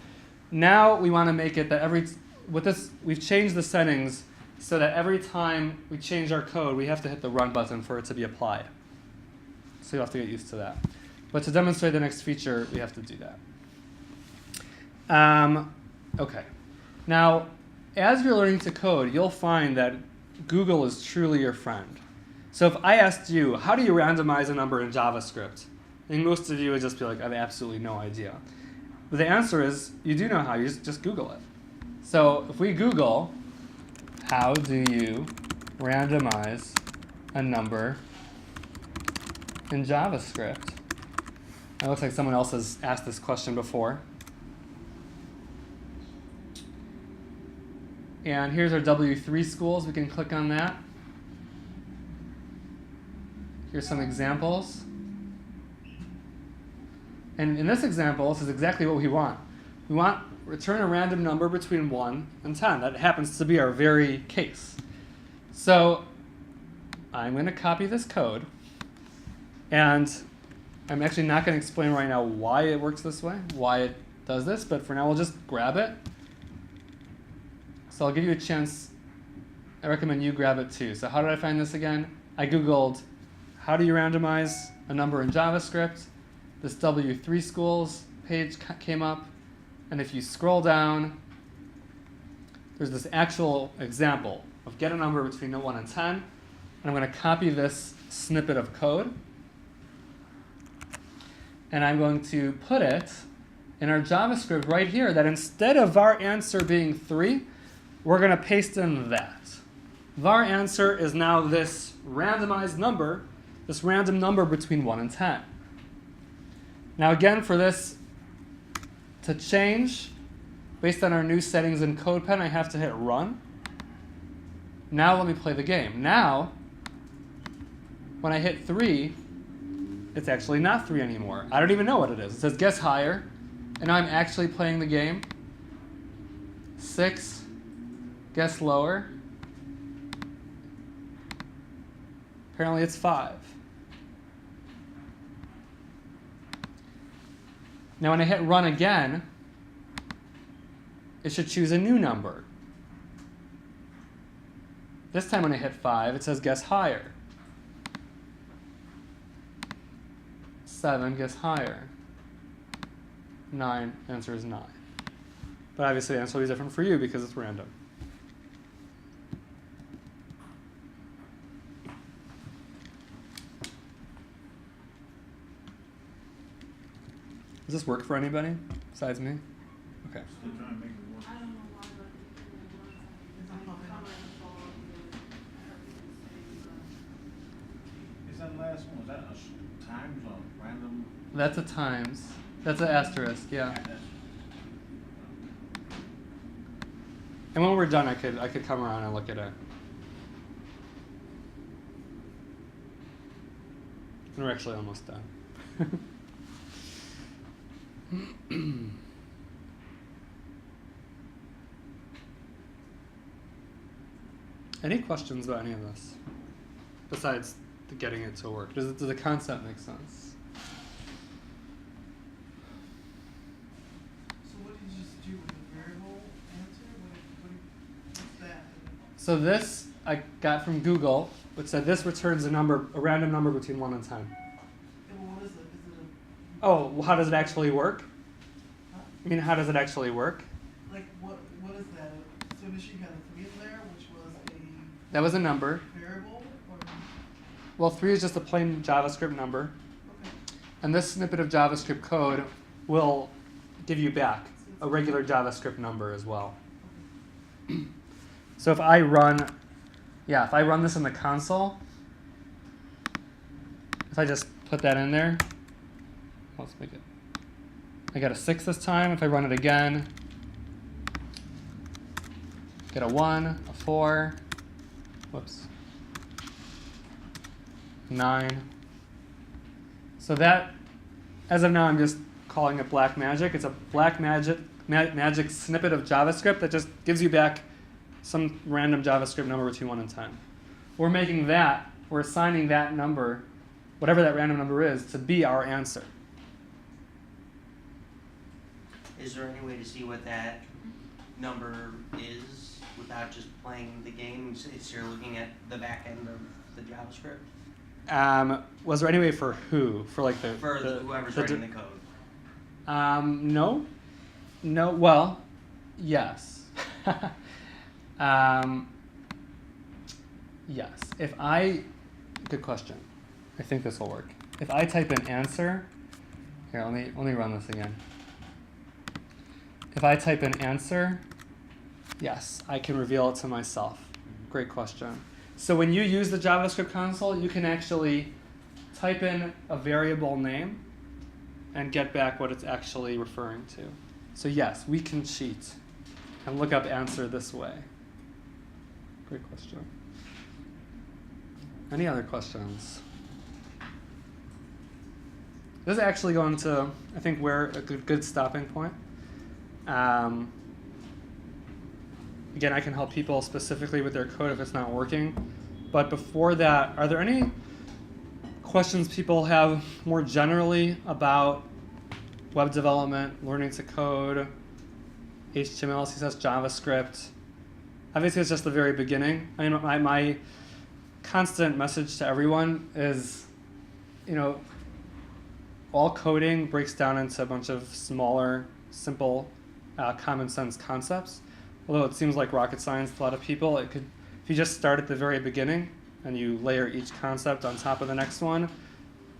Now we want to make it that with this, we've changed the settings so that every time we change our code, we have to hit the Run button for it to be applied. So you'll have to get used to that. But to demonstrate the next feature, we have to do that. Okay. Now, as you're learning to code, you'll find that Google is truly your friend. So if I asked you, how do you randomize a number in JavaScript? I think most of you would just be like, I have absolutely no idea. But the answer is, you do know how. You just Google it. So if we Google, how do you randomize a number in JavaScript? It looks like someone else has asked this question before. And here's our W3 schools. We can click on that. Here's some examples. And in this example, this is exactly what we want. We want return a random number between 1 and 10. That happens to be our very case. So I'm going to copy this code. And I'm actually not going to explain right now why it works this way, why it does this, but for now we'll just grab it. So I'll give you a chance. I recommend you grab it too. So how did I find this again? I Googled, how do you randomize a number in JavaScript? This W3 schools page came up. And if you scroll down, there's this actual example of get a number between 1 and 10. And I'm going to copy this snippet of code. And I'm going to put it in our JavaScript right here that instead of var answer being 3, we're going to paste in that. Var answer is now this randomized number, this random number between 1 and 10. Now again, for this to change, based on our new settings in CodePen, I have to hit Run. Now let me play the game. Now, when I hit 3, it's actually not 3 anymore. I don't even know what it is. It says guess higher, and now I'm actually playing the game. 6, guess lower. Apparently it's 5. Now when I hit Run again, it should choose a new number. This time when I hit 5, it says guess higher. 7, guess higher. 9, answer is 9. But obviously the answer will be different for you because it's random. Does this work for anybody besides me? Okay. Still trying to make it work. I don't know why, but it works. I'm covering for the Is that last one, was that a times or random? That's a times. That's an asterisk, yeah. And when we're done, I could come around and look at it. And we're actually almost done. Any questions about any of this? Besides the getting it to work. Does the concept make sense? So what did you just do with the variable answer? What's that? So this I got from Google, which said this returns a random number between 1 and 10. Yeah, well, what is it? Is it Oh, well, how does it actually work? Huh? I mean, how does it actually work? like what is that? So initially you had a 3 in there, which was That was a number. a variable, or Well, 3 is just a plain JavaScript number. okay. And this snippet of JavaScript code will give you back a regular JavaScript number as well. So if I run this in the console, if I just put that in there, let's make it. I got a 6 this time. If I run it again, get a 1, a 4, whoops, 9. So that, as of now, I'm just calling it black magic. It's a black magic snippet of JavaScript that just gives you back some random JavaScript number between 1 and 10. We're assigning that number, whatever that random number is, to be our answer. Is there any way to see what that number is without just playing the game? So you're looking at the back end of the JavaScript? Was there any way for who? For like the For whoever's writing the code. No. No. Well, yes. Yes. Good question. I think this will work. If I type in answer, here, let me run this again. If I type in answer, yes, I can reveal it to myself. Great question. So when you use the JavaScript console, you can actually type in a variable name and get back what it's actually referring to. So yes, we can cheat and look up answer this way. Great question. Any other questions? This is actually going to, I think, where a good stopping point. Again, I can help people specifically with their code if it's not working. But before that, are there any questions people have more generally about web development, learning to code, HTML, CSS, JavaScript? Obviously, it's just the very beginning. I mean, my constant message to everyone is, all coding breaks down into a bunch of smaller, simple, common sense concepts. Although it seems like rocket science to a lot of people, if you just start at the very beginning and you layer each concept on top of the next one,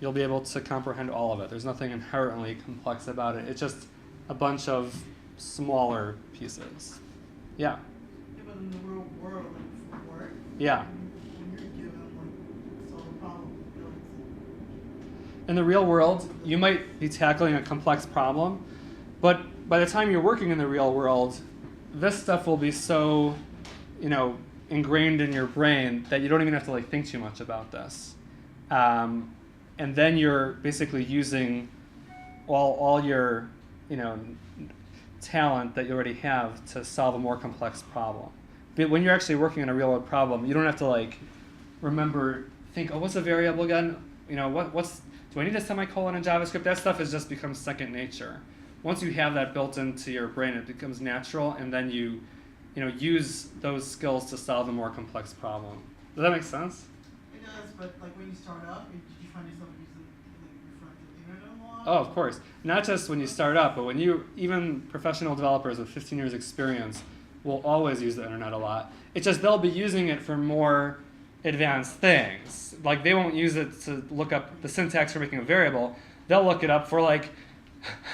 you'll be able to comprehend all of it. There's nothing inherently complex about it. It's just a bunch of smaller pieces. Yeah. Yeah, but in the real world, like for work, Yeah. when you're given solve a problem, builds. In the real world, you might be tackling a complex problem, but by the time you're working in the real world, this stuff will be so, ingrained in your brain that you don't even have to think too much about this. And then you're basically using all your, talent that you already have to solve a more complex problem. But when you're actually working on a real world problem, you don't have to think, oh, what's a variable again? Do I need a semicolon in JavaScript? That stuff has just become second nature. Once you have that built into your brain, it becomes natural, and then you use those skills to solve a more complex problem. Does that make sense? It does, but when you start up, did you find yourself using referring to the internet a lot? Oh, of course. Not just when you start up, but even professional developers with 15 years experience will always use the internet a lot. It's just they'll be using it for more advanced things. They won't use it to look up the syntax for making a variable. They'll look it up for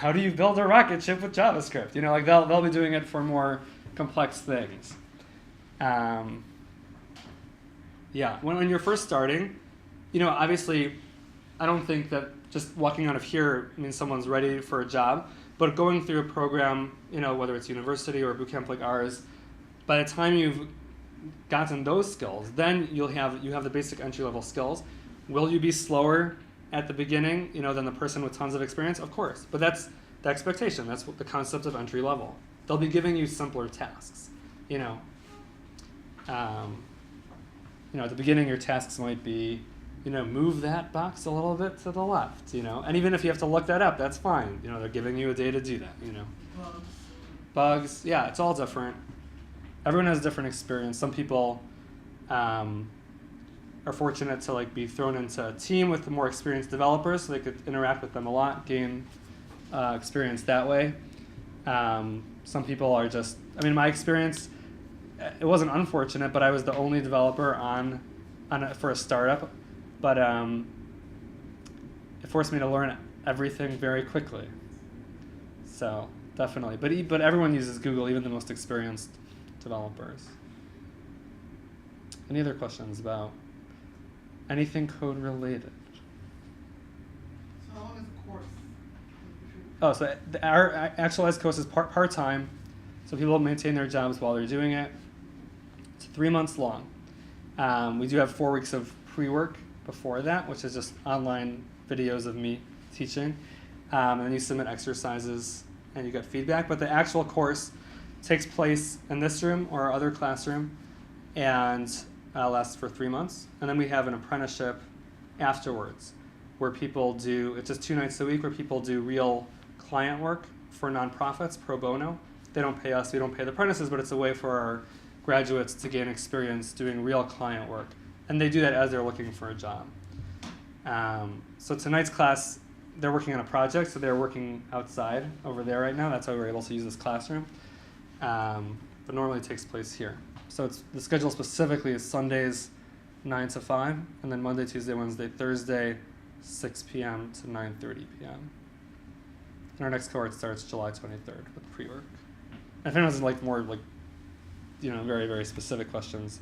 how do you build a rocket ship with JavaScript? They'll be doing it for more complex things. Yeah, when you're first starting, obviously, I don't think that just walking out of here means someone's ready for a job. But going through a program, whether it's university or a bootcamp like ours, by the time you've gotten those skills, then you have the basic entry-level skills. Will you be slower at the beginning, than the person with tons of experience? Of course, but that's the expectation. That's what the concept of entry level. They'll be giving you simpler tasks. You know, at the beginning, your tasks might be, move that box a little bit to the left. And even if you have to look that up, that's fine. They're giving you a day to do that. Bugs, yeah, it's all different. Everyone has a different experience. Some people are fortunate to be thrown into a team with more experienced developers, so they could interact with them a lot, gain experience that way. Some people are just, my experience, it wasn't unfortunate, but I was the only developer for a startup, but it forced me to learn everything very quickly. So definitely, but everyone uses Google, even the most experienced developers. Any other questions about anything code related? So how long is the course? Oh, so our Actualize course is part-time, so people maintain their jobs while they're doing it. It's 3 months long. We do have 4 weeks of pre-work before that, which is just online videos of me teaching. And then you submit exercises and you get feedback. But the actual course takes place in this room or our other classroom and lasts for 3 months. And then we have an apprenticeship afterwards where people do, it's just 2 nights a week where people do real client work for nonprofits pro bono. They don't pay us, we don't pay the apprentices, but it's a way for our graduates to gain experience doing real client work. And they do that as they're looking for a job. So tonight's class, they're working on a project, so they're working outside over there right now. That's how we're able to use this classroom. But normally it takes place here. So the schedule specifically is Sundays 9 to 5, and then Monday, Tuesday, Wednesday, Thursday, 6 p.m. to 9:30 p.m. And our next cohort starts July 23rd with pre-work. And if anyone has more very, very specific questions,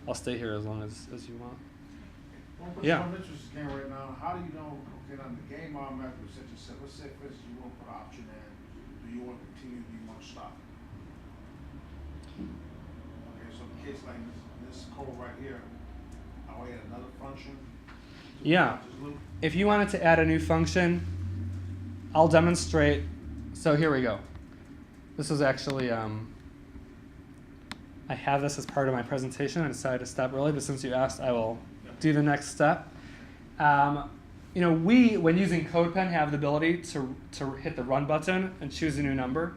I'll stay here as long as you want. Yeah. I'm interested in right now. How do you know, on the game automatic was such and such, let's say for instance you want to put an option in, do you want to continue, do you want to stop? Okay, so in a case like this code right here, I'll add another function. Yeah. If you wanted to add a new function, I'll demonstrate. So here we go. This is actually, I have this as part of my presentation. I decided to stop early, but since you asked, I will do the next step. We, when using CodePen, have the ability to hit the run button and choose a new number.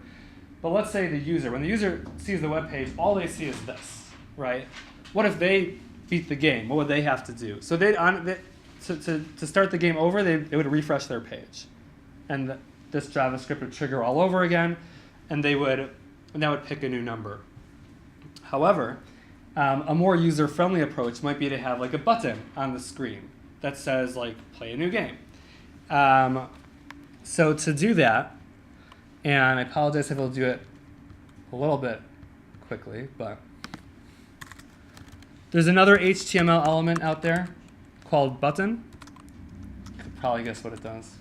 But let's say when the user sees the web page, all they see is this, right? What if they beat the game? What would they have to do? So to start the game over, they would refresh their page. And this JavaScript would trigger all over again, and that would pick a new number. However, a more user-friendly approach might be to have a button on the screen that says play a new game. So to do that, and I apologize if I'll do it a little bit quickly, but there's another HTML element out there called button. You could probably guess what it does.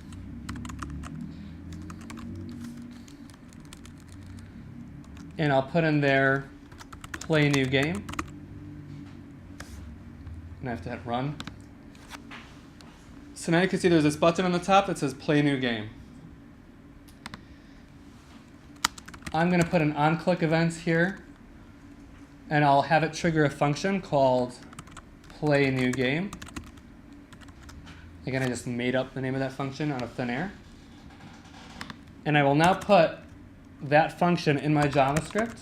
And I'll put in there play new game. And I have to hit run. So now you can see there's this button on the top that says play new game. I'm going to put an on-click event here, and I'll have it trigger a function called play new game. Again, I just made up the name of that function out of thin air. And I will now put that function in my JavaScript.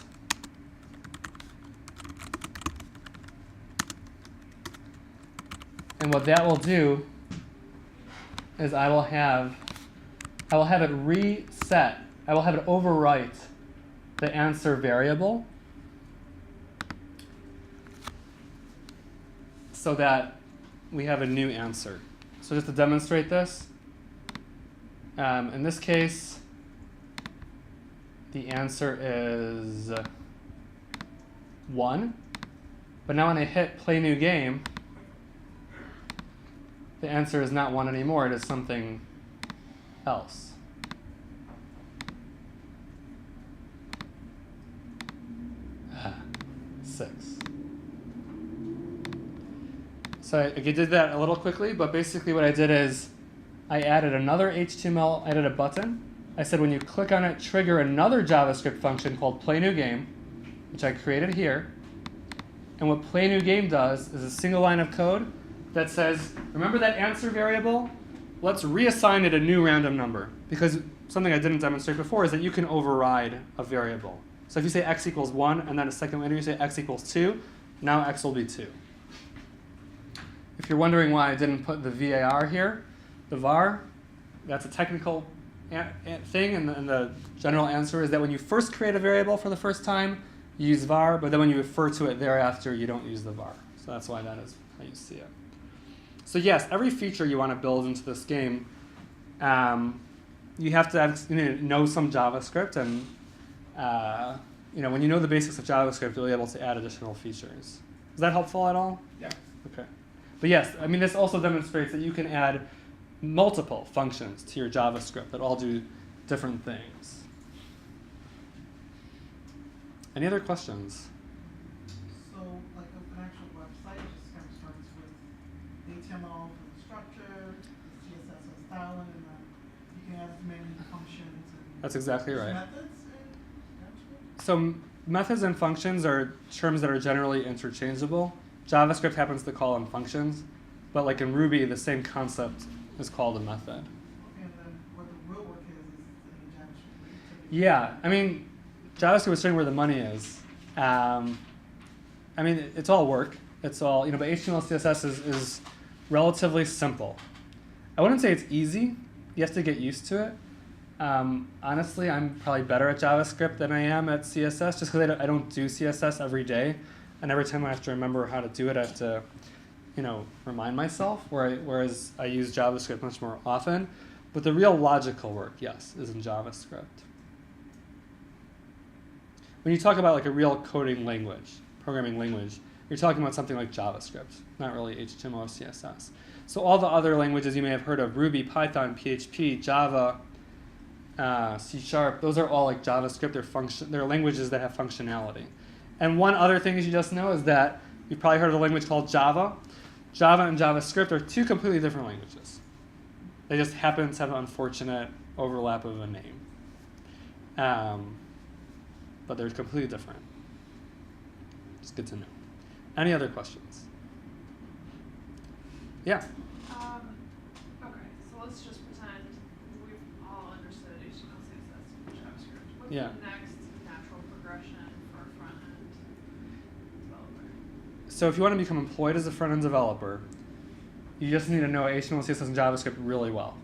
And what that will do is I will have it reset. I will have it overwrite the answer variable so that we have a new answer. So just to demonstrate this, in this case, the answer is 1. But now when I hit play new game, the answer is not 1 anymore. It is something else. Six. So I did that a little quickly, but basically what I did is I added another HTML, I added a button, I said when you click on it, trigger another JavaScript function called playNewGame, which I created here. And what playNewGame does is a single line of code that says, remember that answer variable? Let's reassign it a new random number. Because something I didn't demonstrate before is that you can override a variable. So if you say x equals 1, and then a second later you say x equals 2, now x will be 2. If you're wondering why I didn't put the var here, the var, that's a technical thing, and the general answer is that when you first create a variable for the first time, you use var, but then when you refer to it thereafter, you don't use the var. So that's why that is how you see it. So yes, every feature you want to build into this game, you have to know some JavaScript, and when you know the basics of JavaScript, you'll be able to add additional features. Is that helpful at all? Yeah. Okay. But yes, I mean, this also demonstrates that you can add multiple functions to your JavaScript that all do different things. Any other questions? So, like an actual website just kind of starts with HTML for the structure, CSS as styling, and then you can add as many functions and That's exactly right. methods in JavaScript? So methods and functions are terms that are generally interchangeable. JavaScript happens to call them functions, but like in Ruby, the same concept is called a method. Okay, and then what the real work is in JavaScript. Yeah, I mean, JavaScript is showing where the money is. I mean, it's all work. It's all, but HTML, CSS is relatively simple. I wouldn't say it's easy. You have to get used to it. Honestly, I'm probably better at JavaScript than I am at CSS, just because I don't do CSS every day. And every time I have to remember how to do it, I have to, remind myself, whereas I use JavaScript much more often. But the real logical work, yes, is in JavaScript. When you talk about like a real coding language, programming language, you're talking about something like JavaScript, not really HTML or CSS. So all the other languages you may have heard of, Ruby, Python, PHP, Java, C#, those are all like JavaScript. They're languages that have functionality. And one other thing you should just know is that you've probably heard of a language called Java. Java and JavaScript are two completely different languages. They just happen to have an unfortunate overlap of a name. But they're completely different. It's good to know. Any other questions? Yeah. Okay, so let's just pretend we've all understood HTML, CSS, and JavaScript. What's Yeah. the next natural progression for a front-end developer? So if you want to become employed as a front-end developer, you just need to know HTML, CSS, and JavaScript really well.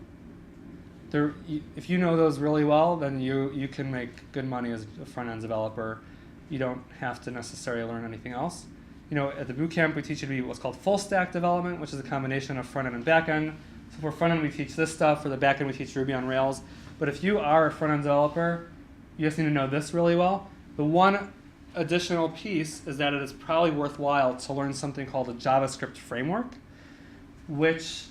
If you know those really well, then you can make good money as a front-end developer. You don't have to necessarily learn anything else. At the bootcamp, we teach you to be what's called full-stack development, which is a combination of front-end and back-end. So for front-end, we teach this stuff. For the back-end, we teach Ruby on Rails. But if you are a front-end developer, you just need to know this really well. The one additional piece is that it is probably worthwhile to learn something called a JavaScript framework, which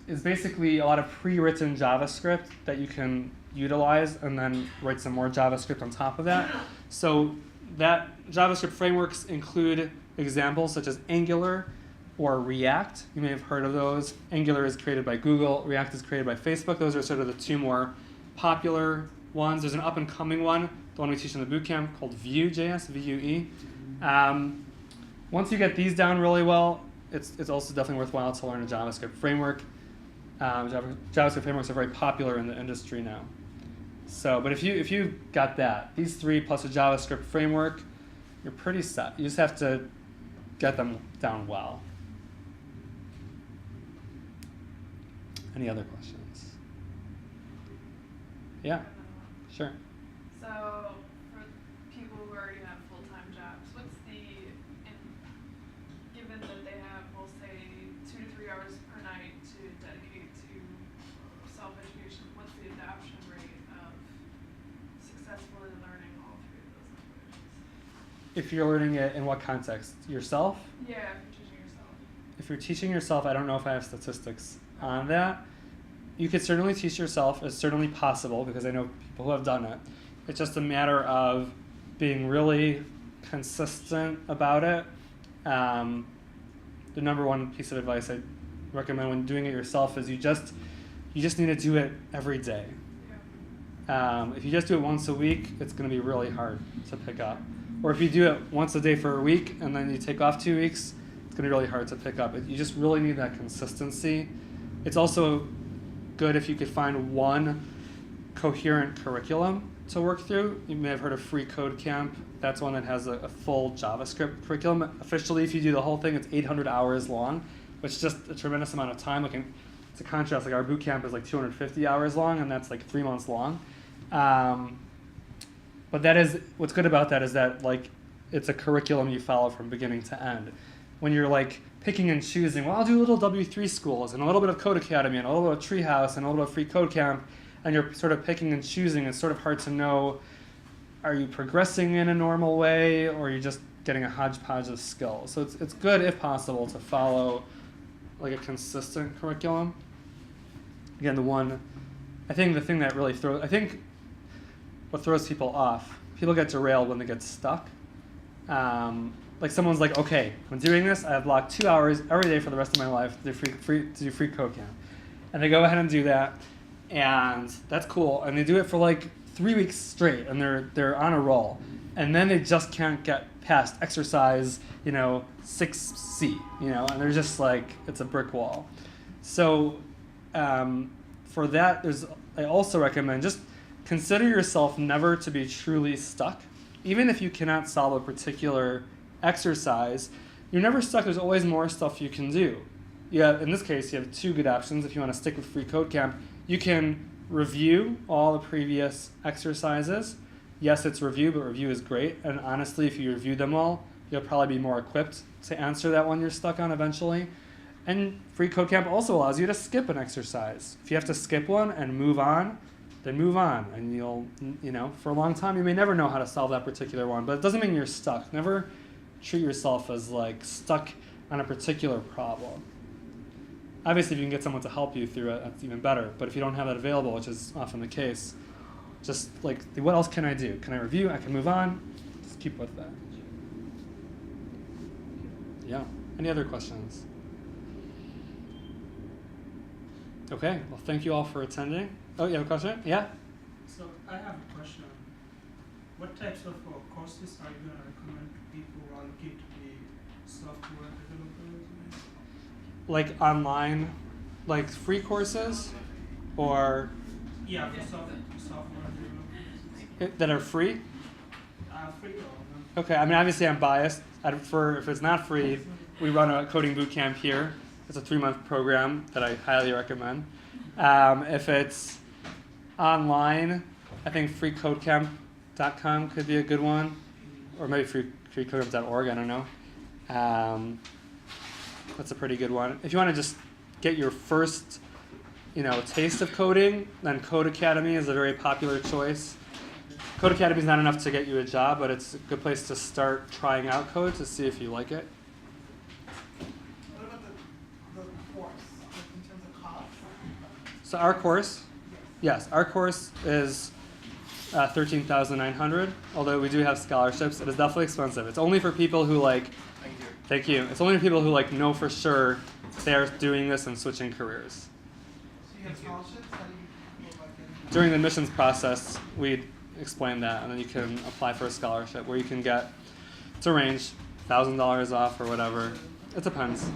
is basically a lot of pre-written JavaScript that you can utilize and then write some more JavaScript on top of that. So that JavaScript frameworks include examples such as Angular or React. You may have heard of those. Angular is created by Google. React is created by Facebook. Those are sort of the two more popular ones. There's an up-and-coming one, the one we teach in the bootcamp, called Vue.js, V-U-E. Once you get these down really well, it's also definitely worthwhile to learn a JavaScript framework. JavaScript frameworks are very popular in the industry now. So, but if you got that, these three plus a JavaScript framework, you're pretty set. You just have to get them down well. Any other questions? Yeah, sure. So for people who already have full-time jobs, given that they have, we'll say, 2 to 3 hours per night to dedicate to self-education, what's the adoption rate of successfully learning all three of those languages? If you're learning it in what context? Yourself? Yeah, if you're teaching yourself. If you're teaching yourself, I don't know if I have statistics on that. You could certainly teach yourself. It's certainly possible because I know people who have done it. It's just a matter of being really consistent about it. The number one piece of advice I recommend when doing it yourself is you just need to do it every day. If you just do it once a week, it's going to be really hard to pick up. Or if you do it once a day for a week and then you take off 2 weeks, it's going to be really hard to pick up. You just really need that consistency. It's also good if you could find one coherent curriculum to work through. You may have heard of Free Code Camp. That's one that has a full JavaScript curriculum. Officially, if you do the whole thing, it's 800 hours long, which is just a tremendous amount of time. Like to contrast, like our boot camp is like 250 hours long, and that's like 3 months long. But that is what's good about that is that like it's a curriculum you follow from beginning to end. When you're like picking and choosing, well, I'll do a little W3 schools and a little bit of Code Academy and a little bit of Treehouse and a little bit of Free Code Camp, and you're sort of picking and choosing, it's sort of hard to know, are you progressing in a normal way or are you just getting a hodgepodge of skills? So it's good, if possible, to follow like a consistent curriculum. Again, I think the thing that really what throws people off, people get derailed when they get stuck. Like someone's like, okay, I'm doing this, I have blocked 2 hours every day for the rest of my life to do free code camp. And they go ahead and do that, and that's cool. And they do it for like 3 weeks straight, and they're on a roll. And then they just can't get past exercise, 6C, and they're just like, it's a brick wall. So for that, I also recommend just consider yourself never to be truly stuck. Even if you cannot solve a particular exercise, you're never stuck. There's always more stuff you can do. In this case, you have two good options. If you want to stick with Free Code Camp, you can review all the previous exercises. Yes, it's review, but review is great. And honestly, if you review them all, you'll probably be more equipped to answer that one you're stuck on eventually. And Free Code Camp also allows you to skip an exercise. If you have to skip one and move on, then move on. And you'll, for a long time, you may never know how to solve that particular one, but it doesn't mean you're stuck. Never treat yourself as like stuck on a particular problem. Obviously, if you can get someone to help you through it, that's even better. But if you don't have that available, which is often the case, just like, what else can I do? Can I review? I can move on. Just keep with that. Yeah. Any other questions? Okay. Well, thank you all for attending. Oh, you have a question? Yeah? So I have a question. What types of courses are you going to recommend to people who are looking to be software developers? Like online, like free courses, or Yeah, for software developers. that are free? Free or not? Okay. I mean, obviously, I'm biased. If it's not free, we run a coding bootcamp here. It's a 3-month program that I highly recommend. If it's online, I think freecodecamp.com could be a good one, or maybe freecodecamp.org. I don't know. That's a pretty good one. If you want to just get your first, taste of coding, then Code Academy is a very popular choice. Code Academy is not enough to get you a job, but it's a good place to start trying out code to see if you like it. What about the course, like in terms of cost? So our course, yes, our course is $13,900. Although we do have scholarships, it is definitely expensive. It's only for people who Thank you. It's only for people who know for sure they're doing this and switching careers. So you have scholarships? How do you go about getting them? During the admissions process, we explain that, and then you can apply for a scholarship where you can get, it's a range, $1,000 off or whatever. It depends. Okay,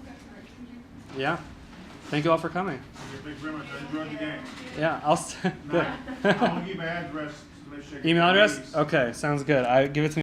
great. Thank you. Yeah. Thank you all for coming. Thank you very much. I enjoyed the game. Yeah, good. I want to give my address to make sure. Email address? Okay, sounds good. Give it to me.